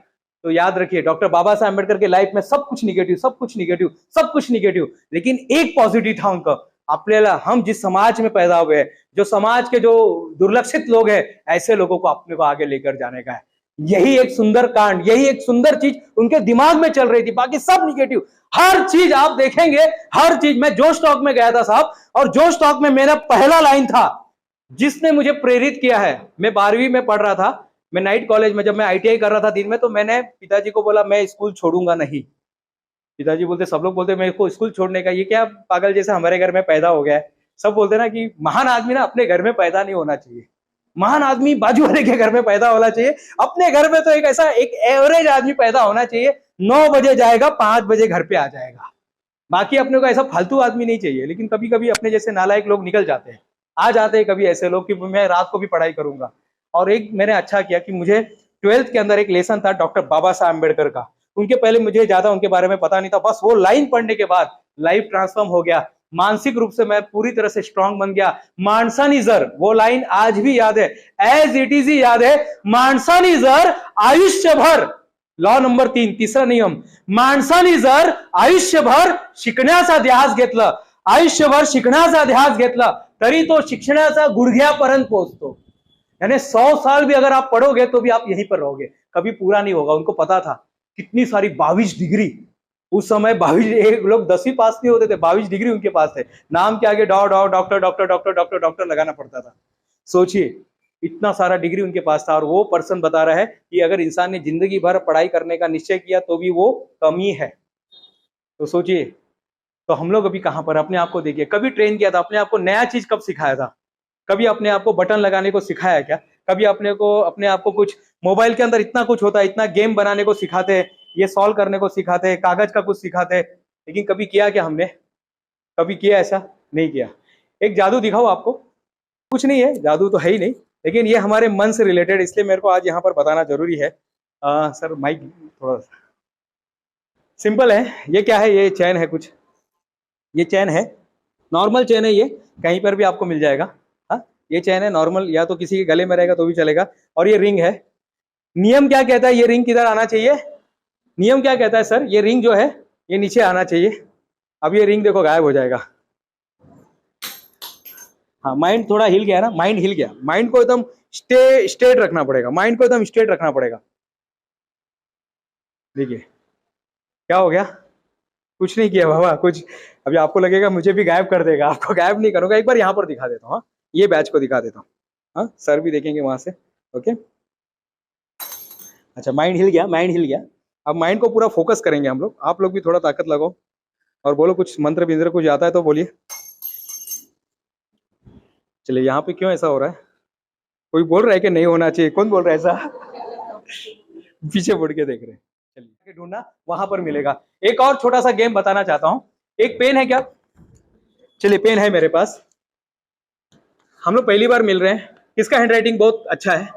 तो याद रखिए डॉक्टर बाबा साहब अम्बेडकर के लाइफ में सब कुछ निगेटिव, सब कुछ निगेटिव, सब कुछ निगेटिव, लेकिन एक पॉजिटिव था उनका। आपल्याला हम जिस समाज में पैदा हुए हैं, जो समाज के जो दुर्लक्षित लोग हैं, ऐसे लोगों को अपने को आगे लेकर जाने का है। यही एक सुंदर कांड, यही एक सुंदर चीज उनके दिमाग में चल रही थी, बाकी सब निगेटिव। हर चीज आप देखेंगे, हर चीज। मैं जोश टॉक में गया था साहब, और जोश टॉक में मेरा पहला लाइन था जिसने मुझे प्रेरित किया है। मैं 12वीं में पढ़ रहा था, मैं नाइट कॉलेज में, जब मैं ITI कर रहा था दिन में, तो मैंने पिताजी को बोला मैं स्कूल छोड़ूंगा नहीं। पिताजी बोलते, सब लोग बोलते मेरे को स्कूल छोड़ने का, ये क्या पागल जैसा हमारे घर में पैदा हो गया है। सब बोलते ना कि महान आदमी ना अपने घर में पैदा नहीं होना चाहिए, महान आदमी बाजू वाले के घर में पैदा होना चाहिए। अपने घर में तो एक ऐसा एक एवरेज आदमी पैदा होना चाहिए, 9 बजे जाएगा, 5 बजे घर पे आ जाएगा। बाकी अपने को ऐसा फालतू आदमी नहीं चाहिए। लेकिन कभी कभी अपने जैसे नालायक लोग निकल जाते हैं, आ जाते हैं कभी ऐसे लोग कि मैं रात को भी पढ़ाई करूंगा। और एक मैंने अच्छा किया कि मुझे 12th के अंदर एक लेसन था डॉक्टर बाबा साहब अम्बेडकर का। उनके पहले मुझे ज्यादा उनके बारे में पता नहीं था, बस वो लाइन पढ़ने के बाद लाइफ ट्रांसफॉर्म हो गया। मानसिक रूप से मैं पूरी तरह से स्ट्रांग बन गया। मानसानी जर, वो लाइन आज भी याद है, एज इट इज ही याद है। मानसानी जर आयुष्यभर, लॉ नंबर 3, तीसरा नियम, माणसाने जर आयुष्यभर शिकण्याचा ध्यास घेतला, आयुष्यभर शिकण्याचा ध्यास घेतला, तरी तो शिक्षणाचा गुडघ्यापर्यंत पोहोचतो। यानी 100 साल भी अगर आप पढ़ोगे तो भी आप यहीं पर रहोगे, कभी पूरा नहीं होगा। उनको पता था कितनी सारी 22 डिग्री, उस समय 22, एक लोग 10वीं पास नहीं होते थे, 22 डिग्री उनके पास थे। नाम के आगे डॉ डॉ doctor doctor doctor doctor doctor लगाना पड़ता था। सोचिए इतना सारा डिग्री उनके पास था। और वो पर्सन बता रहा है कि अगर इंसान ने जिंदगी भर पढ़ाई करने का निश्चय किया तो भी वो कमी है। तो सोचिए, तो हम लोग अभी कहां पर, अपने आप को देखिए। कभी ट्रेन किया था अपने आप को, नया चीज कब सिखाया था? कभी अपने आप को बटन लगाने को सिखाया क्या? कभी अपने आप को कुछ मोबाइल के अंदर इतना कुछ होता है, इतना गेम बनाने को सिखाते हैं, ये सॉल्व करने को सिखाते हैं, कागज का कुछ सिखाते हैं, लेकिन कभी किया क्या हमने? कभी किया? ऐसा नहीं किया। एक जादू दिखाओ आपको, कुछ नहीं है, जादू तो है ही नहीं, लेकिन ये हमारे मन से रिलेटेड, इसलिए मेरे को आज यहाँ पर बताना जरूरी है। सर माइक थोड़ा सिंपल है। ये क्या है? ये चैन है कुछ, ये चैन है, नॉर्मल चैन है, ये कहीं पर भी आपको मिल जाएगा। हाँ, ये चैन है नॉर्मल, या तो किसी के गले में रहेगा तो भी चलेगा। और ये रिंग है। नियम क्या कहता है? ये रिंग किधर आना चाहिए? नियम क्या कहता है सर? ये रिंग जो है ये नीचे आना चाहिए। अब ये रिंग देखो गायब हो जाएगा। हाँ, माइंड थोड़ा हिल गया ना, माइंड हिल गया। माइंड को एकदम स्ट्रेट रखना पड़ेगा, माइंड को एकदम स्ट्रेट रखना पड़ेगा। देखिए क्या हो गया? कुछ नहीं किया बाबा, कुछ। अभी आपको लगेगा मुझे भी गायब कर देगा, आपको गायब नहीं करूंगा। एक बार यहाँ पर दिखा देता हूँ, ये बैच को दिखा देता हूँ। हाँ, सर भी देखेंगे वहां से। ओके, अच्छा, माइंड हिल गया, माइंड हिल गया। अब माइंड को पूरा फोकस करेंगे हम लोग। आप लोग भी थोड़ा ताकत लगाओ और बोलो, कुछ मंत्र बिंत्र कुछ आता है तो बोलिए। चलिए, यहाँ पे क्यों ऐसा हो रहा है? कोई बोल रहा है कि नहीं होना चाहिए? कौन बोल रहा है ऐसा? पीछे मुड़ के देख रहे हैं। चलिए, ढूंढना वहां पर मिलेगा। एक और छोटा सा गेम बताना चाहता हूं। एक पेन है क्या? चलिए, पेन है मेरे पास। हम लोग पहली बार मिल रहे हैं। किसका हैंडराइटिंग बहुत अच्छा है?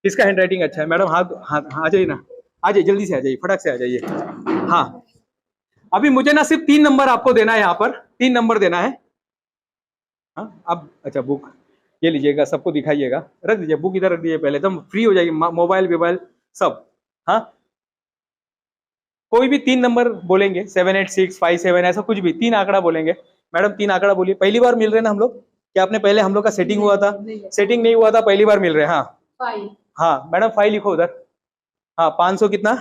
किसका हैंडराइटिंग अच्छा है? मैडम हाथ आ जाइए ना, आ जाइए, जल्दी से आ जाइए, फटक से आ जाइए। हाँ, अभी मुझे ना सिर्फ 3 नंबर आपको देना है, यहाँ पर 3 नंबर देना है। हाँ, अब अच्छा, बुक ये लीजिएगा, सबको दिखाइएगा, रख दीजिए बुक इधर, रख दीजिए, पहले एकदम फ्री हो जाएगी, मोबाइल वोबाइल सब। हाँ, कोई भी 3 नंबर बोलेंगे, 7 8 6 5 7, ऐसा कुछ भी 3 आंकड़ा बोलेंगे। मैडम 3 आंकड़ा बोलिए। पहली बार मिल रहे हैं ना हम लोग? क्या आपने पहले हम लोग का सेटिंग हुआ था? सेटिंग नहीं हुआ था, पहली बार मिल रहे हैं। हाँ 5 हाँ मैडम, 5 लिखो उधर। हाँ, 500 कितना?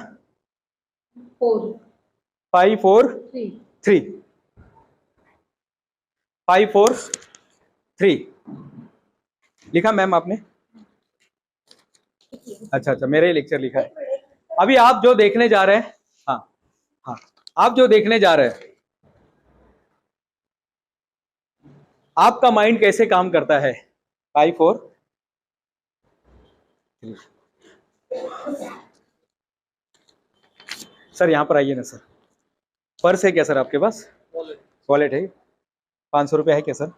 4 5 4 3, 5 4 3 लिखा मैम आपने? अच्छा, मेरे ही लेक्चर लिखा है। अभी आप जो देखने जा रहे हैं, हाँ, आप जो देखने जा रहे हैं, आपका माइंड कैसे काम करता है। 5 4 सर यहाँ पर आइए ना सर। पर्स है क्या सर आपके पास? वॉलेट है? 500 रुपये है क्या सर?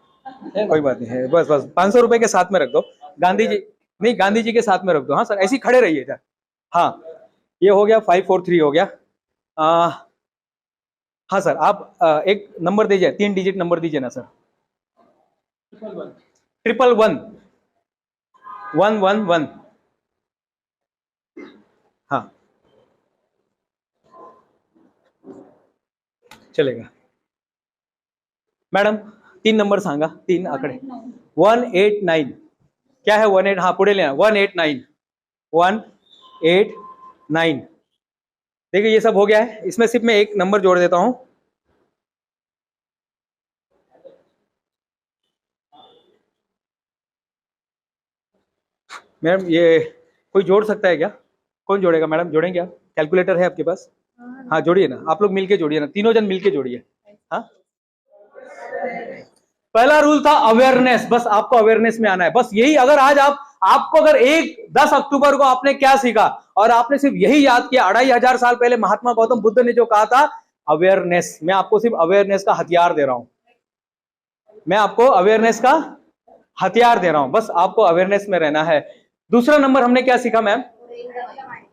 कोई बात नहीं है, बस 500 रुपये के साथ में रख दो। गांधी जी नहीं, गांधी जी के साथ में रख दो। हाँ सर, ऐसे ही खड़े रहिए। हाँ, ये हो गया, 5 4 3 हो गया। हाँ सर, आप एक नंबर दीजिए, 3 डिजिट नंबर दीजिए ना सर। 111 111, हाँ चलेगा। मॅडम 3 नंबर सांगा, 3 आकडे। 189, क्या है 18? हाँ पुढे लेना, 189 189। देखिए ये सब हो गया है, इसमें सिर्फ मैं एक नंबर जोड़ देता हूं। मैडम ये कोई जोड़ सकता है क्या? कौन जोड़ेगा मैडम, जोड़ेंगे आप? कैलकुलेटर है आपके पास? हाँ जोड़िए ना, आप लोग मिलके जोड़िए ना, तीनों जन मिलके जोड़िए। हाँ, पहला रूल था अवेयरनेस, बस आपको अवेयरनेस में आना है, बस यही। अगर आज आपको अगर 10 अक्टूबर को आपने क्या सीखा और आपने सिर्फ यही याद किया, 2500 साल पहले महात्मा गौतम बुद्ध ने जो कहा था, अवेयरनेस। मैं आपको सिर्फ अवेयरनेस का हथियार दे रहा हूं, मैं आपको अवेयरनेस का हथियार दे रहा हूं, बस आपको अवेयरनेस में रहना है। दूसरा नंबर हमने क्या सीखा मैम?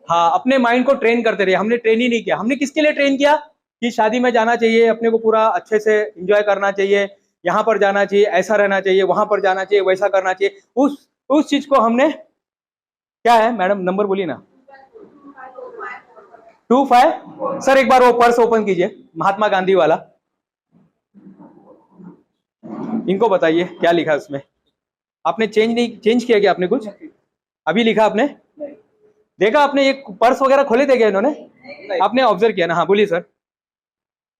हाँ, अपने माइंड को ट्रेन करते रहिए। हमने ट्रेन ही नहीं किया, हमने किसके लिए ट्रेन किया? कि शादी में जाना चाहिए, अपने को पूरा अच्छे से एंजॉय करना चाहिए, यहाँ पर जाना चाहिए, ऐसा रहना चाहिए, वहां पर जाना चाहिए, वैसा करना चाहिए। उस चीज को हमने, क्या है मैडम नंबर बोलिए ना? 25। सर एक बार वो पर्स ओपन कीजिए, महात्मा गांधी वाला, इनको बताइए क्या लिखा है उसमें। आपने चेंज किया क्या आपने कुछ? अभी लिखा आपने? देखा आपने? ये पर्स वगैरह खोले थे क्या इन्होंने? आपने ऑब्जर्व किया ना? हाँ बोलिए सर,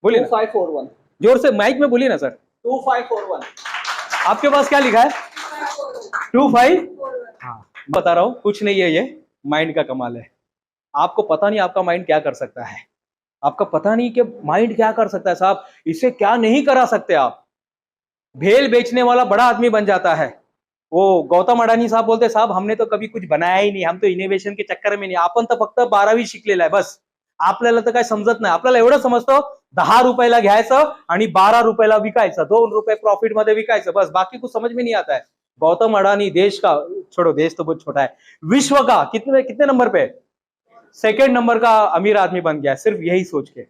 बोलिए ना। 2541 जोर से माइक में बोलिए ना सर। 2541 आपके पास क्या लिखा है? 25। हाँ बता रहा हूं, कुछ नहीं है, ये माइंड का कमाल है। आपको पता नहीं आपका माइंड क्या कर सकता है, आपका पता नहीं कि माइंड क्या कर सकता है साहब, इसे क्या नहीं करा सकते आप। भेल बेचने वाला बड़ा आदमी बन जाता है। वो गौतम अडानी साहब बोलते, साहब हमने तो कभी कुछ बनाया ही नाही, हम तो इनोव्हेशन के चक्कर में नाही, आपण तर फक्त 12वी शिकलेला आहे बस, आपल्याला तर काय समजत नाही। आपल्याला एवढं समजतं 10 रुपयाला घ्यायचं आणि 12 रुपयाला विकायचं, 2 रुपये प्रॉफिट मध्ये विकायचं, बस, बाकी कुछ समझ में नहीं आता है। गौतम अडानी देश का, छोड़ो देश तो बहुत छोटा है, विश्व का कितने नंबर पे? 2nd नंबर का अमीर आदमी बन गया, सिर्फ यही सोच के।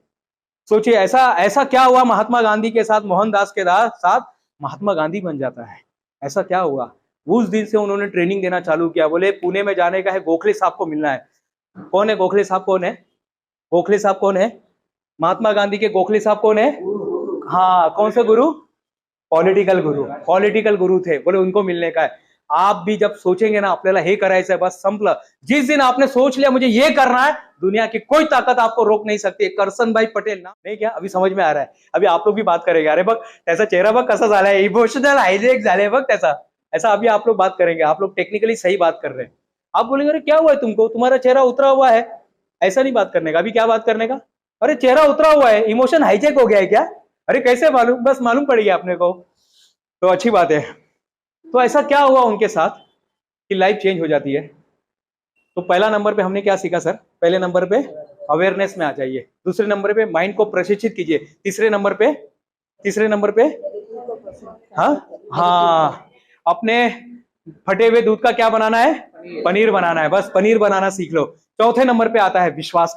सोचिए ऐसा क्या हुआ महात्मा गांधी के साथ, मोहनदास के साथ महात्मा गांधी बन जाता है, ऐसा क्या हुआ? उस दिन से उन्होंने ट्रेनिंग देना चालू किया, बोले पुणे में जाने का है, गोखले साहब को मिलना है। कौन है गोखले साहब? कौन है गोखले साहब? कौन है महात्मा गांधी के गोखले साहब? कौन है? हाँ, कौन से गुरु? पॉलिटिकल गुरु थे, बोले उनको मिलने का है। आप भी जब सोचेंगे ना आपल्याला हे करायचं है, बस संपलं। जिस दिन आपने सोच लिया मुझे ये करना है, दुनिया की कोई ताकत आपको रोक नहीं सकती। करसन भाई पटेल ना, नहीं क्या? अभी समझ में आ रहा है, अभी आप लोग भी बात करेंगे। अरे बघ त्याचा चेहरा बघ कसा झालाय, इमोशनल हाईजेक झाले बघ त्याचा, ऐसा अभी आप लोग बात करेंगे। आप लोग टेक्निकली सही बात कर रहे हैं। आप बोलेंगे अरे क्या हुआ है तुमको, तुम्हारा चेहरा उतरा हुआ है, ऐसा नहीं बात करने का। अभी क्या बात करने का? अरे चेहरा उतरा हुआ है, इमोशन हाईजेक हो गया है क्या? अरे कैसे मालूम? बस मालूम पड़ गया अपने को, तो अच्छी बात है। तो ऐसा क्या हुआ उनके साथ कि लाइफ चेंज हो जाती है? तो पहला नंबर पे हमने क्या सीखा सर? पहले नंबर पे अवेयरनेस में आ जाइए, दूसरे नंबर पे माइंड को प्रशिक्षित कीजिए, तीसरे नंबर पे हाँ अपने फटे हुए दूध का क्या बनाना है? पनीर बनाना है, बस पनीर बनाना सीख लो। चौथे नंबर पे आता है विश्वास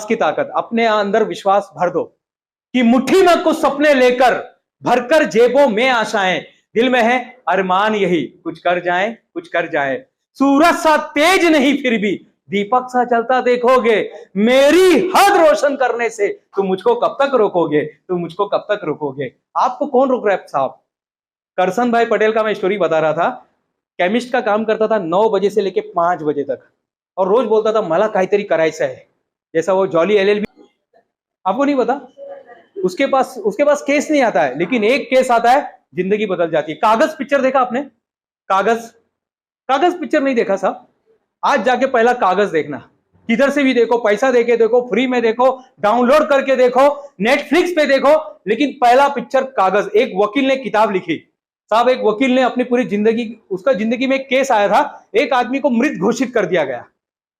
की ताकत। अपने अंदर विश्वास भर दो कि मुट्ठी में कुछ सपने लेकर, भरकर जेबों में आशाएं, दिल में है अरमान यही, कुछ कर जाए। सूरज सा तेज नहीं फिर भी दीपक सा चलता देखोगे, मेरी हद रोशन करने से तुम मुझको कब तक रोकोगे? आपको कौन रोक रहा है साहब? करसन भाई पटेल का मैं स्टोरी बता रहा था। केमिस्ट का काम करता था 9 बजे से लेके 5 बजे तक, और रोज बोलता था मला काहीतरी करायचं है, जैसा वो जॉली LLB। आपको नहीं पता? उसके पास केस नहीं आता है, लेकिन एक केस आता है, जिंदगी बदल जाती है। कागज पिक्चर देखा आपने? कागज पिक्चर नहीं देखा साहब? आज जाके पहला कागज देखना, किधर से भी देखो, पैसा देके देखो, फ्री में देखो, डाउनलोड करके देखो, नेटफ्लिक्स पे देखो, लेकिन पहला पिक्चर कागज। एक वकील ने किताब लिखी साहब, एक वकील ने अपनी पूरी जिंदगी, उसका जिंदगी में एक केस आया था, एक आदमी को मृत घोषित कर दिया गया,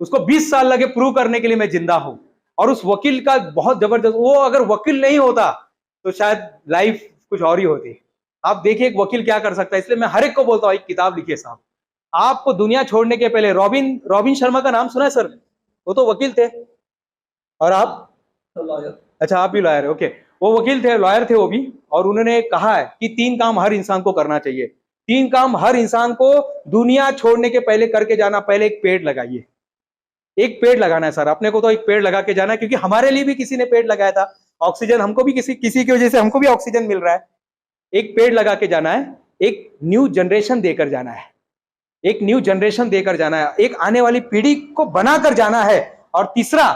उसको 20 साल लगे प्रूव करने के लिए मैं जिंदा हूं। और उस वकील का बहुत जबरदस्त, वो अगर वकील नहीं होता तो शायद लाइफ कुछ और ही होती। आप देखिए एक वकील क्या कर सकता है। इसलिए मैं हर एक को बोलता हूं एक किताब लिखिए साहब। आपको दुनिया छोड़ने के पहले, रॉबिन शर्मा का नाम सुना है सर? वो तो वकील थे, और आप अच्छा आप भी लॉयर है, ओके। वो वकील थे, लॉयर थे वो भी, और उन्होंने कहा है कि 3 काम हर इंसान को करना चाहिए। 3 काम हर इंसान को दुनिया छोड़ने के पहले करके जाना। पहले एक पेड़ लगाइए, एक पेड़ लगाना है सर अपने को, तो एक पेड़ लगा के जाना है, क्योंकि हमारे लिए भी किसी ने पेड़ लगाया था। ऑक्सीजन हमको भी किसी की वजह से हमको भी ऑक्सीजन मिल रहा है। एक पेड़ लगा के जाना है, एक न्यू जनरेशन देकर जाना है, एक न्यू जनरेशन देकर जाना है, एक आने वाली पीढ़ी को बनाकर जाना है, और तीसरा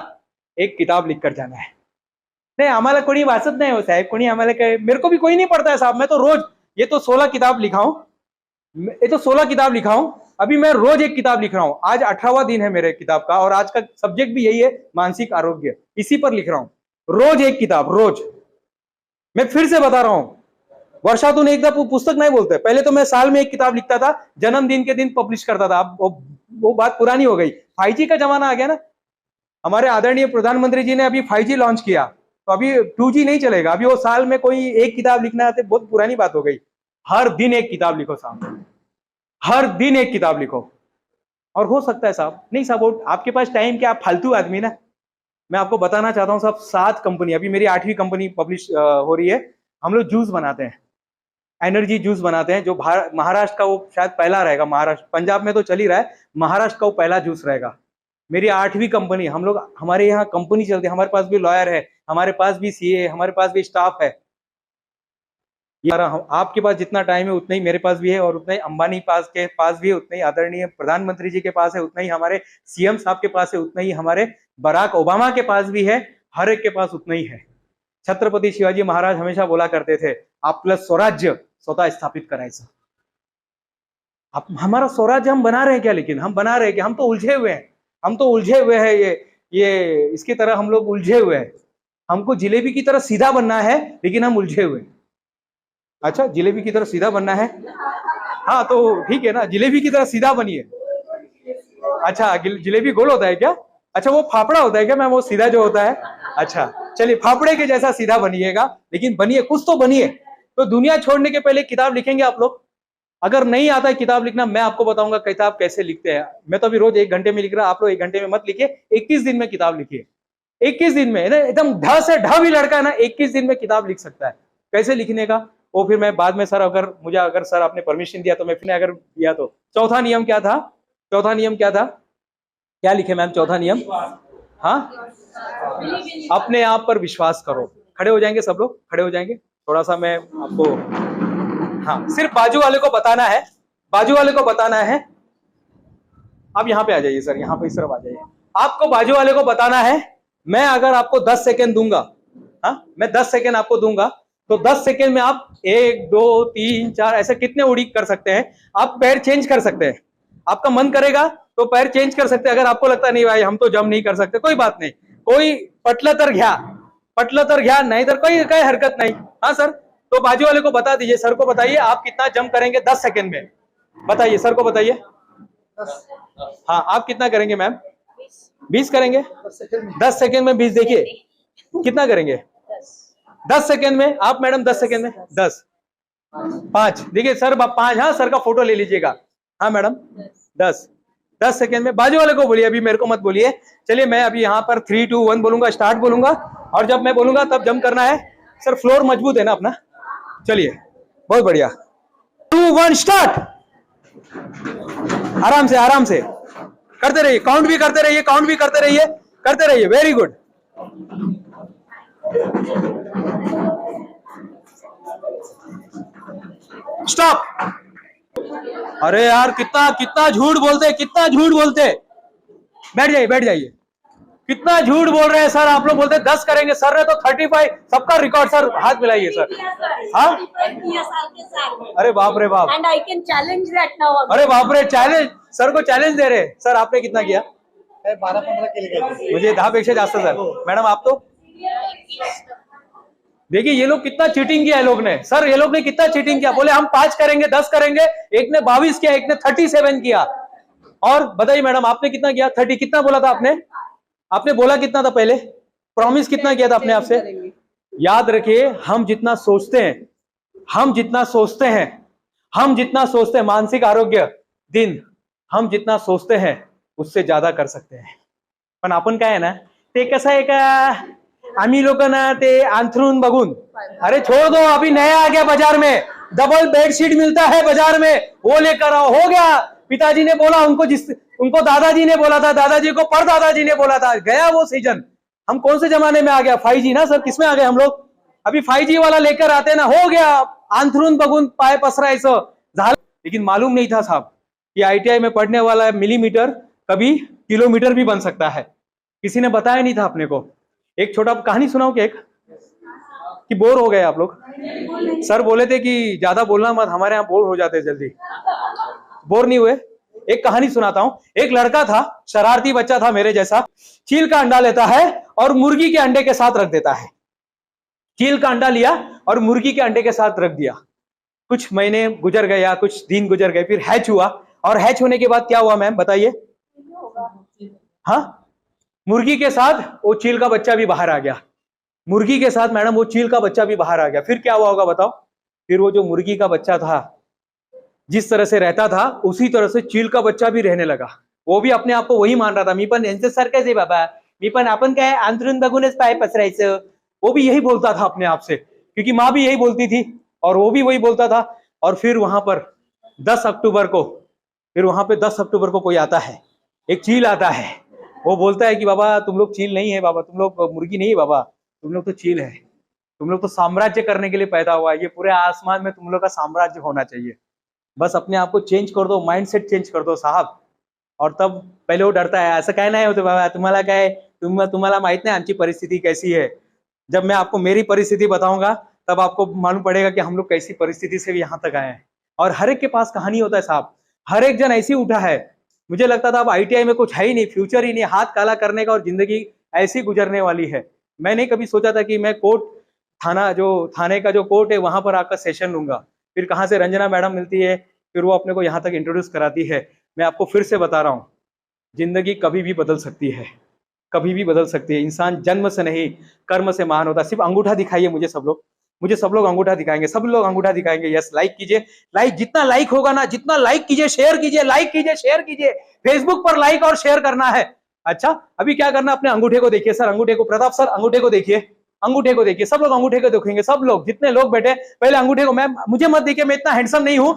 एक किताब लिखकर जाना है। नाही आम्हाला कोणी वाचत नाही हो साहेब, कोणी आम्हाला काय, मेरे को भी कोई नहीं पढ़ता है साहब। मैं तो रोज ये तो 16 किताब लिखा हूं, ये तो 16 किताब लिखा हूं। अभी मैं रोज एक किताब लिख रहा हूं। आज 18वां दिन है मेरे किताब का, और आज का सब्जेक्ट भी यही है, मानसिक आरोग्य। इसी पर लिख रहा हूं रोज एक किताब, रोज। मैं फिर से बता रहा हूं, वर्षातून एकदा पुस्तक नहीं बोलते। पहले तो मैं साल में एक किताब लिखता था, जन्मदिन के दिन पब्लिश करता था। अब वो बात पुरानी हो गई, 5G का जमाना आ गया ना। हमारे आदरणीय प्रधानमंत्री जी ने अभी 5G लॉन्च किया, तो अभी 2G नहीं चलेगा। अभी वो साल में कोई एक किताब लिखना है, बहुत पुरानी बात हो गई। हर दिन एक किताब लिखो साहब, हर दिन एक किताब लिखो। और हो सकता है साहब, नहीं साहब वो आपके पास टाइम क्या, आप फालतू आदमी ना। मैं आपको बताना चाहता हूं साहब, 7 कंपनी, अभी मेरी 8वीं कंपनी पब्लिश हो रही है। हम लोग जूस बनाते हैं, एनर्जी जूस बनाते हैं, जो महाराष्ट्र का वो शायद पहला रहेगा। महाराष्ट्र, पंजाब में तो चल ही रहा है, महाराष्ट्र का वो पहला जूस रहेगा। मेरी 8वीं कंपनी, हम लोग, हमारे यहाँ कंपनी चलती है। हमारे पास भी लॉयर है, हमारे पास भी सीए है, हमारे पास भी स्टाफ है। यार आपके पास जितना टाइम है उतना ही मेरे पास भी है, और उतना ही अंबानी के पास भी है, उतना ही आदरणीय प्रधानमंत्री जी के पास है, उतना ही हमारे सीएम साहब के पास है, उतना ही हमारे बराक ओबामा के पास भी है। हर एक के पास उतना ही है। छत्रपती शिवाजी महाराज हमेशा बोला करते थे, आपलं स्वराज्य स्वतः स्थापित करायचं। हमारा स्वराज्य हम बना रहे हैं क्या? लेकिन हम बना रहे हैं कि हम तो उलझे हुए हैं, हम तो उलझे हुए हैं। ये इसकी तरह हम लोग उलझे हुए हैं। हमको जिलेबी की तरह सीधा बनना है, लेकिन हम उलझे हुए हैं। अच्छा, जिलेबी की तरह सीधा बनना है, हाँ तो ठीक है ना, जिलेबी की तरह सीधा बनिए। अच्छा, जिलेबी गोल होता है क्या? अच्छा, वो फाफड़ा होता है क्या मैम, वो सीधा जो होता है? अच्छा चलिए, फाफड़े के जैसा सीधा बनिएगा, लेकिन बनिए, कुछ तो बनिए। तो दुनिया छोड़ने के पहले किताब लिखेंगे आप लोग। अगर नहीं आता है किताब लिखना, मैं आपको बताऊंगा किताब कैसे लिखते हैं। मैं तो अभी रोज 1 घंटे में लिख रहा, आप लोग 1 घंटे में मत लिखिए, 21 दिन में किताब लिखिए। 21 दिन में एकदम ढ से ढ भी लड़का है ना, 21 दिन में किताब लिख सकता है। कैसे लिखने का वो फिर मैं बाद में सर, अगर सर आपने परमिशन दिया तो मैं फिर, अगर दिया तो। चौथा नियम क्या था? चौथा नियम क्या था? क्या लिखे मैम चौथा नियम? हाँ, अपने आप पर विश्वास करो। खड़े हो जाएंगे सब लोग, खड़े हो जाएंगे। थोड़ा सा मैं आपको, हाँ सिर्फ बाजू वाले को बताना है, बाजू वाले को बताना है। आप यहाँ पे आ जाइए सर, यहाँ पे इस तरफ आ जाइए। आपको बाजू वाले को बताना है, मैं अगर आपको 10 सेकेंड दूंगा, हाँ मैं 10 सेकेंड आपको दूंगा, तो 10 सेकेंड में आप 1 2 3 4 ऐसे कितने उड़ी कर सकते हैं। आप पैर चेंज कर सकते हैं, आपका मन करेगा तो पैर चेंज कर सकते हैं। अगर आपको लगता है नहीं भाई हम तो जम नहीं कर सकते, कोई बात नहीं, कोई पटलं तर घ्या, नहीं तर कोई हरकत नहीं। हाँ सर, तो बाजू वाले को बता दीजिए, सर को बताइए आप कितना जम करेंगे 10 सेकेंड में। बताइए, सर को बताइए। हाँ, आप कितना करेंगे मैम? 20 करेंगे। 10 सेकेंड में 20, देखिए कितना करेंगे 10 सेकेंड में आप मैडम। 10 सेकेंड में 10, 5, देखिए सर 5। हाँ सर का फोटो ले लीजिएगा। हाँ मैडम 10 सेकेंड में। बाजू वाले को बोलिए, अभी मेरे को मत बोलिए। चलिए मैं अभी यहाँ पर 3 2 1 बोलूंगा, स्टार्ट बोलूंगा, और जब मैं बोलूंगा तब जम करना है। सर फ्लोर मजबूत है ना अपना? चलिए बहुत बढ़िया। 2 1 स्टार्ट। आराम से, आराम से करते रहिए, काउंट भी करते रहिए, काउंट भी करते रहिए, करते रहिए। Very good. स्टॉप। अरे यार कितना कितना झूठ बोलते, कितना झूठ बोलते। बैठ जाइए, बैठ जाइए। कितना झूठ बोल रहे हैं सर आप लोग। बोलते 10 करेंगे, सर ने तो 35। सबका रिकॉर्ड सर, हाथ मिलाइए सर। हाँ, अरे बाप रे बाप। And I can challenge that now. अरे बाप रे, चॅलेंज, सर को चॅलेंज दे रहे। सर आपने कितना किया? 12-15 केले। मुझे 10 पेक्षा जास्त सर। मैडम आप तो देखिए, ये लोग कितना चीटिंग किया है लोग ने। सर ये लोग ने कितना चीटिंग किया। बोले हम 5 करेंगे, 10 करेंगे, एक ने 22 किया, एक ने 37 किया। और बताइए मैडम आपने कितना किया? 30। कितना बोला था आपने? आपने बोला कितना था पहले? प्रॉमिस कितना किया था अपने आप से? याद रखिए, हम जितना सोचते हैं, हम जितना सोचते हैं, हम जितना सोचते हैं, मानसिक आरोग्य दिन, हम जितना सोचते हैं उससे ज्यादा कर सकते हैं। पण आपण काय आहे ना, ते कसं आहे का, आम्ही लोक ना ते अंथरून बघून, अरे छोड़ दो, अभी नया आ गया बाजार में, डबल बेडशीट मिलता है बाजार में, वो लेकर आओ, हो गया। पिताजी ने बोला, उनको दादाजी ने बोला था, दादाजी को परदादाजी ने बोला था, गया वो सीजन। हम कौन से जमाने में आ गया? 5G ना सर, किसमें आ गए हम लोग? अभी 5G वाला लेकर आते ना, हो गया, अंथरून बघून पाय पसरायचं झालं। लेकिन मालूम नहीं था साहब कि ITI में पढ़ने वाला मिलीमीटर कभी किलोमीटर भी बन सकता है। किसी ने बताया नहीं था अपने को। एक छोटा कहानी सुनाऊं क्या? एक कि बोर हो गए आप लोग? सर बोले थे कि ज्यादा बोलना मत, हमारे यहाँ बोर हो जाते हैं जल्दी। बोर नहीं हुए? एक कहानी सुनाता हूं। एक लड़का था, शरारती बच्चा था मेरे जैसा, चील का अंडा लेता है और मुर्गी के अंडे के साथ रख देता है। चील का अंडा लिया और मुर्गी के अंडे के साथ रख दिया। कुछ महीने गुजर गए या कुछ दिन गुजर गए, फिर हैच हुआ। और हैच होने के बाद क्या हुआ मैम बताइए? हाँ, मुर्गी के साथ वो चील का बच्चा भी बाहर आ गया। मुर्गी के साथ मैडम वो चील का बच्चा भी बाहर आ गया। फिर क्या हुआ होगा बताओ? फिर वो जो मुर्गी का बच्चा था, जिस तरह से रहता था, उसी तरह से चील का बच्चा भी रहने लगा। वो भी अपने आप को वही मान रहा था, मी पण यांच्यासारखाच आहे बाबा, मी पण, आपण काय अंथरून बघूनच पाय पसरायचं। वो भी यही बोलता था अपने आप से, क्योंकि माँ भी यही बोलती थी और वो भी वही बोलता था। और फिर वहां पर 10 अक्टूबर को, फिर वहां पे 10 अक्टूबर को कोई आता है, एक चील आता है। वो बोलता है कि बाबा तुम लोग चील नहीं है बाबा, तुम लोग मुर्गी नहीं है बाबा, तुम लोग तो चील है। तुम लोग तो साम्राज्य करने के लिए पैदा हुआ है। ये पूरे आसमान में तुम लोग का साम्राज्य होना चाहिए। बस अपने आप को चेंज कर दो, माइंडसेट चेंज कर दो साहब। और तब पहले वो डरता है, असं काय नाही होतं बाबा, तुम्हाला काय, तुम्हाला माहित नाही आमची परिस्थिति कैसी है। जब मैं आपको मेरी परिस्थिति बताऊंगा तब आपको मालूम पड़ेगा कि हम लोग कैसी परिस्थिति से भी यहाँ तक आए हैं। और हर एक के पास कहानी होता है साहब, हर एक जन ऐसी उठा है। मुझे लगता था अब ITI में कुछ है ही नहीं, फ्यूचर ही नहीं, हाथ काला करने का और जिंदगी ऐसी गुजरने वाली है। मैंने कभी सोचा था कि मैं थाने का जो कोर्ट है वहां पर आकर सेशन लूंगा। फिर कहाँ से रंजना मैडम मिलती है, फिर वो अपने को यहाँ तक इंट्रोड्यूस कराती है। मैं आपको फिर से बता रहा हूँ, जिंदगी कभी भी बदल सकती है, कभी भी बदल सकती है। इंसान जन्म से नहीं कर्म से महान होता। सिर्फ अंगूठा दिखाइए मुझे सब लोग अंगूठा दिखाएंगे, सब लोग अंगूठा दिखाएंगे। यस, लाइक कीजिए, लाइक जितना लाइक होगा ना, जितना लाइक कीजिए, शेयर कीजिए, लाइक कीजिए, शेयर कीजिए। फेसबुक पर लाइक और शेयर करना है। अच्छा, अभी क्या करना, अपने अंगूठे को देखिए सर, अंगूठे को, प्रताप सर अंगूठे को देखिए, अंगूठे को देखिए, सब लोग अंगूठे को देखेंगे। सब लोग, जितने लोग बैठे, पहले अंगूठे को, मैम मुझे मत देखिए, मैं इतना हैंडसम नहीं हूं।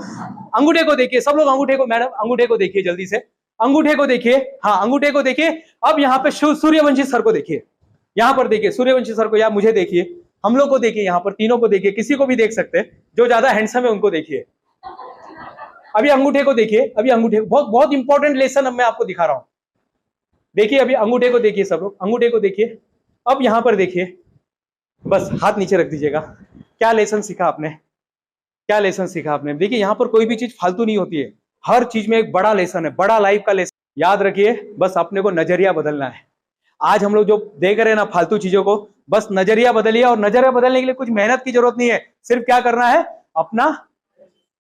अंगूठे को देखिए सब लोग, अंगूठे को, मैडम अंगूठे को देखिए जल्दी से, अंगूठे को देखिए। हाँ, अंगूठे को देखिए। अब यहाँ पे सूर्यवंशी सर को देखिए, यहाँ पर देखिए सूर्यवंशी सर को, या मुझे देखिए, हम लोग को देखिए, यहाँ पर तीनों को देखिए, किसी को भी देख सकते हैं, जो ज्यादा हैंडसम है उनको देखिए। अभी अंगूठे को देखिए, अभी अंगूठे, बहुत बहुत इंपॉर्टेंट लेसन अब मैं आपको दिखा रहा हूं। देखिए, अभी अंगूठे को देखिए सब लोग, अंगूठे को देखिए। अब यहाँ पर देखिए, बस हाथ नीचे रख दीजिएगा। क्या लेसन सीखा आपने, क्या लेसन सीखा आपने? देखिए, यहाँ पर कोई भी चीज फालतू नहीं होती है, हर चीज में एक बड़ा लेसन है, बड़ा लाइफ का लेसन। याद रखिए, बस अपने को नजरिया बदलना है। आज हम लोग जो देख रहे हैं ना फालतू चीजों को, बस नजरिया बदलिए। और नजरिया बदलने के लिए कुछ मेहनत की जरूरत नहीं है, सिर्फ क्या करना है, अपना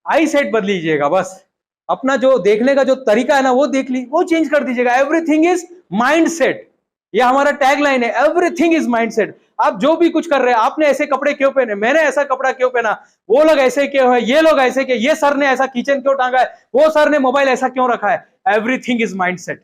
आई सेट बदल लीजिएगा। बस अपना जो देखने का जो तरीका है ना, वो वो चेंज कर दीजिएगा। एवरीथिंग इज माइंड सेट, ये हमारा टैग लाइन है, एवरीथिंग इज माइंड सेट। आप जो भी कुछ कर रहे हैं, आपने ऐसे कपड़े क्यों पहने, मैंने ऐसा कपड़ा क्यों पहना, वो लोग ऐसे क्यों है, ये लोग ऐसे क्यों, ये सर ने ऐसा किचन क्यों टांगा है, वो सर ने मोबाइल ऐसा क्यों रखा है, everything is mind set,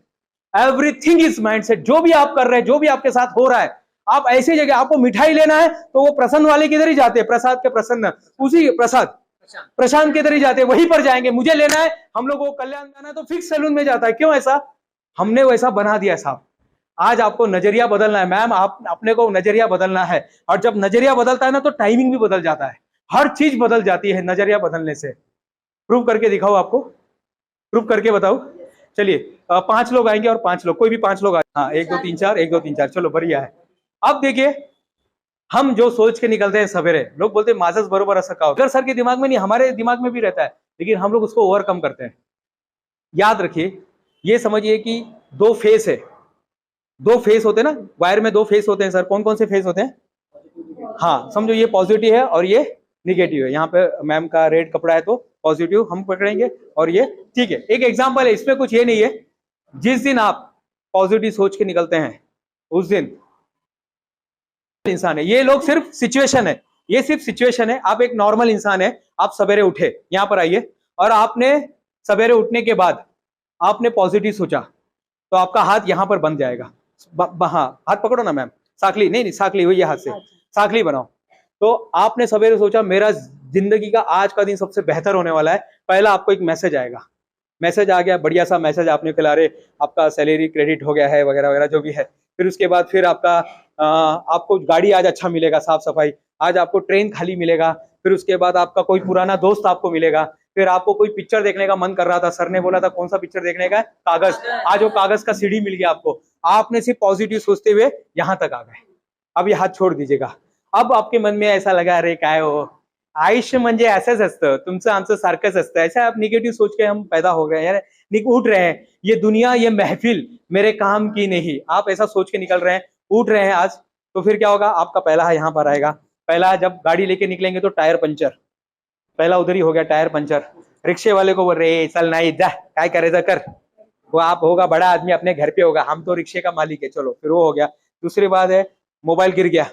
everything is mind set. जो भी आप कर रहे हैं, जो भी आपके साथ हो रहा है, आप ऐसी जगह, आपको मिठाई लेना है तो वो प्रसन्न वाले किधर ही जाते हैं, प्रसाद के प्रसन्न, उसी प्रशांत के इधर ही जाते हैं, वहीं पर जाएंगे। मुझे लेना है, हम लोग को कल्याण जाना है तो फिक्स सैलून में जाता है। क्यों ऐसा? हमने वैसा बना दिया साहब। आज आपको नजरिया बदलना है मैम, आप अपने को नजरिया बदलना है। और जब नजरिया बदलता है ना, तो टाइमिंग भी बदल जाता है, हर चीज बदल जाती है नजरिया बदलने से। प्रूव करके दिखाओ, आपको प्रूव करके बताओ। चलिए 5 लोग आएंगे और 5 लोग, कोई भी 5 लोग आए। हाँ, 1 2 3 4, 1 2 3 4, चलो बढ़िया है। अब देखिए, हम जो सोच के निकलते हैं सवेरे, लोग बोलते हैं माझंच बरोबर असं का होतं। अगर सर के दिमाग में नहीं, हमारे दिमाग में भी रहता है, लेकिन हम लोग उसको ओवरकम करते हैं। याद रखिए, ये समझिए कि 2 फेस है, 2 फेस होते हैं ना, वायर में 2 फेस होते हैं सर। कौन कौन से फेस होते हैं? हाँ, समझो ये पॉजिटिव है और ये निगेटिव है। यहाँ पे मैम का रेड कपड़ा है तो पॉजिटिव हम पकड़ेंगे, और ये ठीक है। एक एग्जांपल है, इसमें कुछ ये नहीं है। जिस दिन आप पॉजिटिव सोच के निकलते हैं, उस दिन इंसान है। ये लोग सिर्फ सिचुएशन है, ये सिर्फ सिचुएशन है। आप एक नॉर्मल इंसान है, आप सवेरे उठे, यहाँ पर आइए, और आपने सवेरे उठने के बाद आपने पॉजिटिव सोचा, तो आपका हाथ यहाँ पर बन जाएगा। हाँ, हाथ पकड़ो ना मैम, साखली नहीं नहीं, साखली हुई हाथ से, साखली बनाओ। तो आपने सवेरे सोचा मेरा जिंदगी का आज का दिन सबसे बेहतर होने वाला है, पहला आपको एक मैसेज आएगा, मैसेज आ गया, बढ़िया सा मैसेज आपने खिला रहे, आपका सैलरी क्रेडिट हो गया है वगैरह वगैरह जो भी है। फिर उसके बाद फिर आपका आपको गाड़ी आज अच्छा मिलेगा, साफ सफाई, आज आपको ट्रेन खाली मिलेगा। फिर उसके बाद आपका कोई पुराना दोस्त आपको मिलेगा। फिर आपको कोई पिक्चर देखने का मन कर रहा था, सर ने बोला था कौन सा पिक्चर देखने का है, कागज, आज वो कागज का सीडी मिल गया आपको। आपने सिर्फ पॉजिटिव सोचते हुए यहाँ तक आ गए। अब ये हात छोड़ दीजिएगा। अब आपके मन में ऐसा लगा, अरे काय हो, आयुष्य म्हणजे असंच असतं, तुमचं आमचं सारखंच असतं, ऐसा आप निगेटिव सोच के हम पैदा हो गए यार, उठ रहे हैं, ये दुनिया ये महफिल मेरे काम की नहीं, आप ऐसा सोच के निकल रहे हैं, उठ रहे हैं आज। तो फिर क्या होगा, आपका पहला यहाँ पर आएगा। पहला जब गाड़ी लेके निकलेंगे तो टायर पंचर, पहला उधर ही हो गया, टायर पंचर। रिक्शे वाले को बोल रहे चल नहीं जा, काय करायचं कर, वो आप होगा बड़ा आदमी अपने घर पे होगा, हम तो रिक्शे का मालिक है, चलो, फिर वो हो गया। दूसरी बात है मोबाइल गिर गया,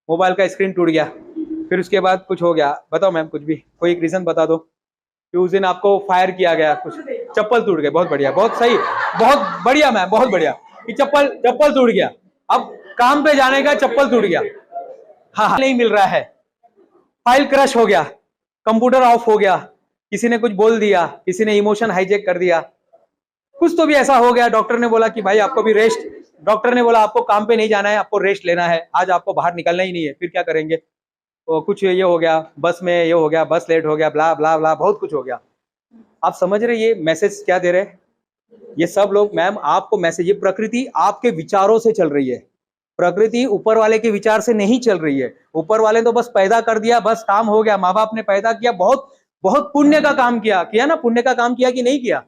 मोबाइल का स्क्रीन टूट गया। फिर उसके बाद कुछ हो गया, बताओ मैम कुछ भी, कोई एक रीजन बता दो कि उस दिन आपको फायर किया गया, कुछ चप्पल टूट गए, बहुत बढ़िया, बहुत सही, बहुत बढ़िया मैम, बहुत बढ़िया, कि चप्पल टूट गया, अब काम पे जाने का चप्पल टूट गया, हाँ नहीं मिल रहा है, फाइल क्रश हो गया, कंप्यूटर ऑफ हो गया, किसी ने कुछ बोल दिया, किसी ने इमोशन हाईजेक कर दिया, कुछ तो भी ऐसा हो गया, डॉक्टर ने बोला कि भाई आपको भी रेस्ट, डॉक्टर ने बोला आपको काम पे नहीं जाना है, आपको रेस्ट लेना है, आज आपको बाहर निकलना ही नहीं है। फिर क्या करेंगे, तो कुछ ये हो गया, बस में ये हो गया, बस लेट हो गया, ब्ला ब्ला ब्ला, बहुत कुछ हो गया। आप समझ रहे ये मैसेज क्या दे रहे हैं, ये सब लोग मैम आपको मैसेज, ये प्रकृति आपके विचारों से चल रही है, प्रकृति ऊपर वाले के विचार से नहीं चल रही है। ऊपर वाले तो बस पैदा कर दिया, बस काम हो गया, माँ बाप ने पैदा किया, बहुत बहुत पुण्य का काम किया ना, पुण्य का काम किया कि नहीं किया,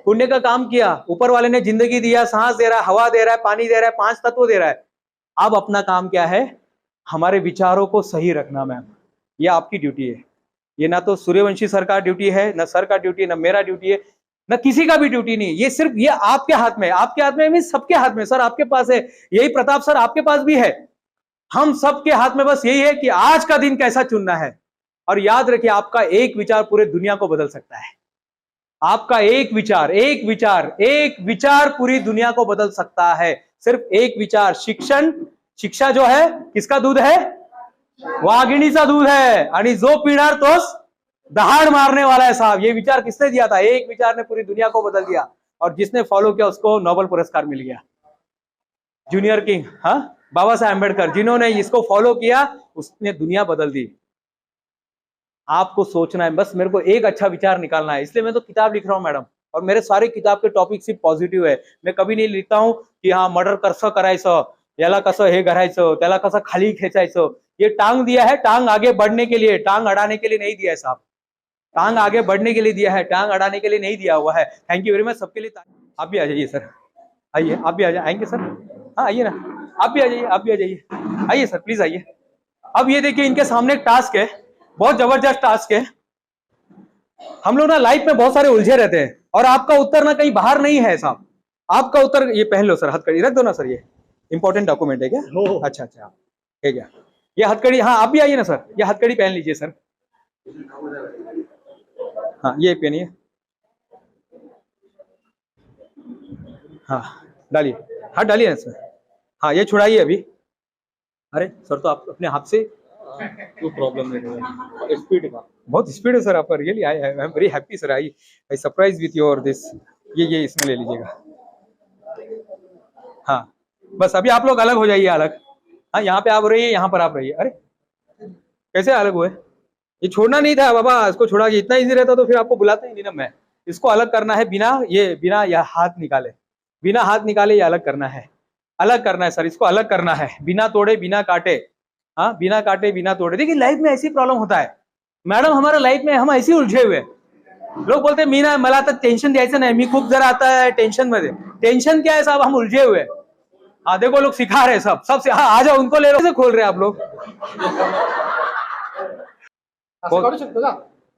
पुण्य का काम किया, ऊपर वाले ने जिंदगी दिया, सांस दे रहा है, हवा दे रहा है, पानी दे रहा है, 5 तत्व दे रहा है। अब अपना काम क्या है, हमारे विचारों को सही रखना मैम, ये आपकी ड्यूटी है। ये ना तो सूर्यवंशी सर का ड्यूटी है, ना सर का ड्यूटी है, ना मेरा ड्यूटी है, ना किसी का भी ड्यूटी नहीं, ये सिर्फ ये आपके हाथ में, आपके हाथ में मीन सबके हाथ में, सर आपके पास है, यही प्रताप सर आपके पास भी है, हम सबके हाथ में बस यही है कि आज का दिन कैसा चुनना है। और याद रखिए आपका एक विचार पूरे दुनिया को बदल सकता है, आपका एक विचार पूरी दुनिया को बदल सकता है, सिर्फ एक विचार। शिक्षा जो है किसका दूध है, वाघिणीचा दूध है, आणि जो पिणार तोच दहाड़ मारने वाला है साहब। ये विचार किसने दिया था, एक विचार ने पूरी दुनिया को बदल दिया, और जिसने फॉलो किया उसको नोबेल पुरस्कार मिल गया, जूनियर किंग, हाँ, बाबा साहेब अम्बेडकर, जिन्होंने इसको फॉलो किया उसने दुनिया बदल दी। आपको सोचना है, बस मेरे को एक अच्छा विचार निकालना है, इसलिए मैं तो किताब लिख रहा हूँ मैडम, और मेरे सारे किताब के टॉपिक सिर्फ पॉझिटिव्ह है। मैं कभी नहीं लिखता हूँ की हा मर्डर कसं करायचं, याला कसं हे करायचं, त्याला कसं खाली खेचायचं। ये टांग दिया है, टांग आगे बढ़ने के लिए, टांग अड़ाने के लिए नहीं दिया है साहब, टांग आगे बढ़ने के लिए दिया है, टांग अड़ाने के लिए नहीं दिया हुआ है। थैंक यू वेरी मच सबके लिए। आप भी आ जाइए सर, आइए, आप भी आ जाए, आएंगे सर, हाँ आइए ना, आप भी आ जाइए, आप भी आ जाइए, आइए सर प्लीज आइए। अब ये देखिए इनके सामने एक टास्क है, बहुत जबरदस्त टास्क है। हम लोग ना लाइफ में बहुत सारे उलझे रहते हैं, और आपका उत्तर ना कहीं बाहर नहीं है साहब, आपका उत्तर, ये पहन लो सर, हथकड़ी रख दो ना सर, ये इंपॉर्टेंट डॉक्यूमेंट है क्या, अच्छा अच्छा है क्या, ये हथकड़ी, हाँ आप भी आइए ना सर, ये हथकड़ी पहन लीजिए सर, हाँ ये पहनिए, हाँ डालिए, हाथ डालिए ना सर, हाँ ये छुड़ाइए अभी। अरे सर तो आप अपने हाथ से कोई प्रॉब्लम नहीं है, स्पीड का बहुत स्पीड है सर आपका, really I am very happy sir, I surprise with your this, ये इसमें ले लीजिएगा, हाँ बस अभी आप लोग अलग हो जाइए, अलग, हाँ यहाँ पे आप रहिए, यहाँ पर आप रहिए। अरे कैसे अलग हुए, ये छोड़ना नहीं था बाबा, इसको छोड़ा, इतना इजी रहता तो फिर आपको बुलाते ही नहीं ना मैं। इसको अलग करना है, बिना यह हाथ निकाले, बिना हाथ निकाले ये अलग करना है, अलग करना है सर, इसको अलग करना है, बिना तोड़े बिना काटे, हाँ बिना काटे बिना तोड़े। देखिए लाइफ में ऐसी प्रॉब्लम होता है मैडम, हमारा लाइफ में हम ऐसे उलझे हुए, लोग बोलते मी ना मला आता टेन्शन द्यायचं नाही, मी खूप जरा आता है टेंशन मध्ये, टेंशन क्या है साहब, हम उलझे हुए। हाँ देखो लोग सिखा रहे हैं सब, हाँ आ जाओ उनको ले लो, कैसे खोल रहे हैं आप लोग, काढू शकतो का,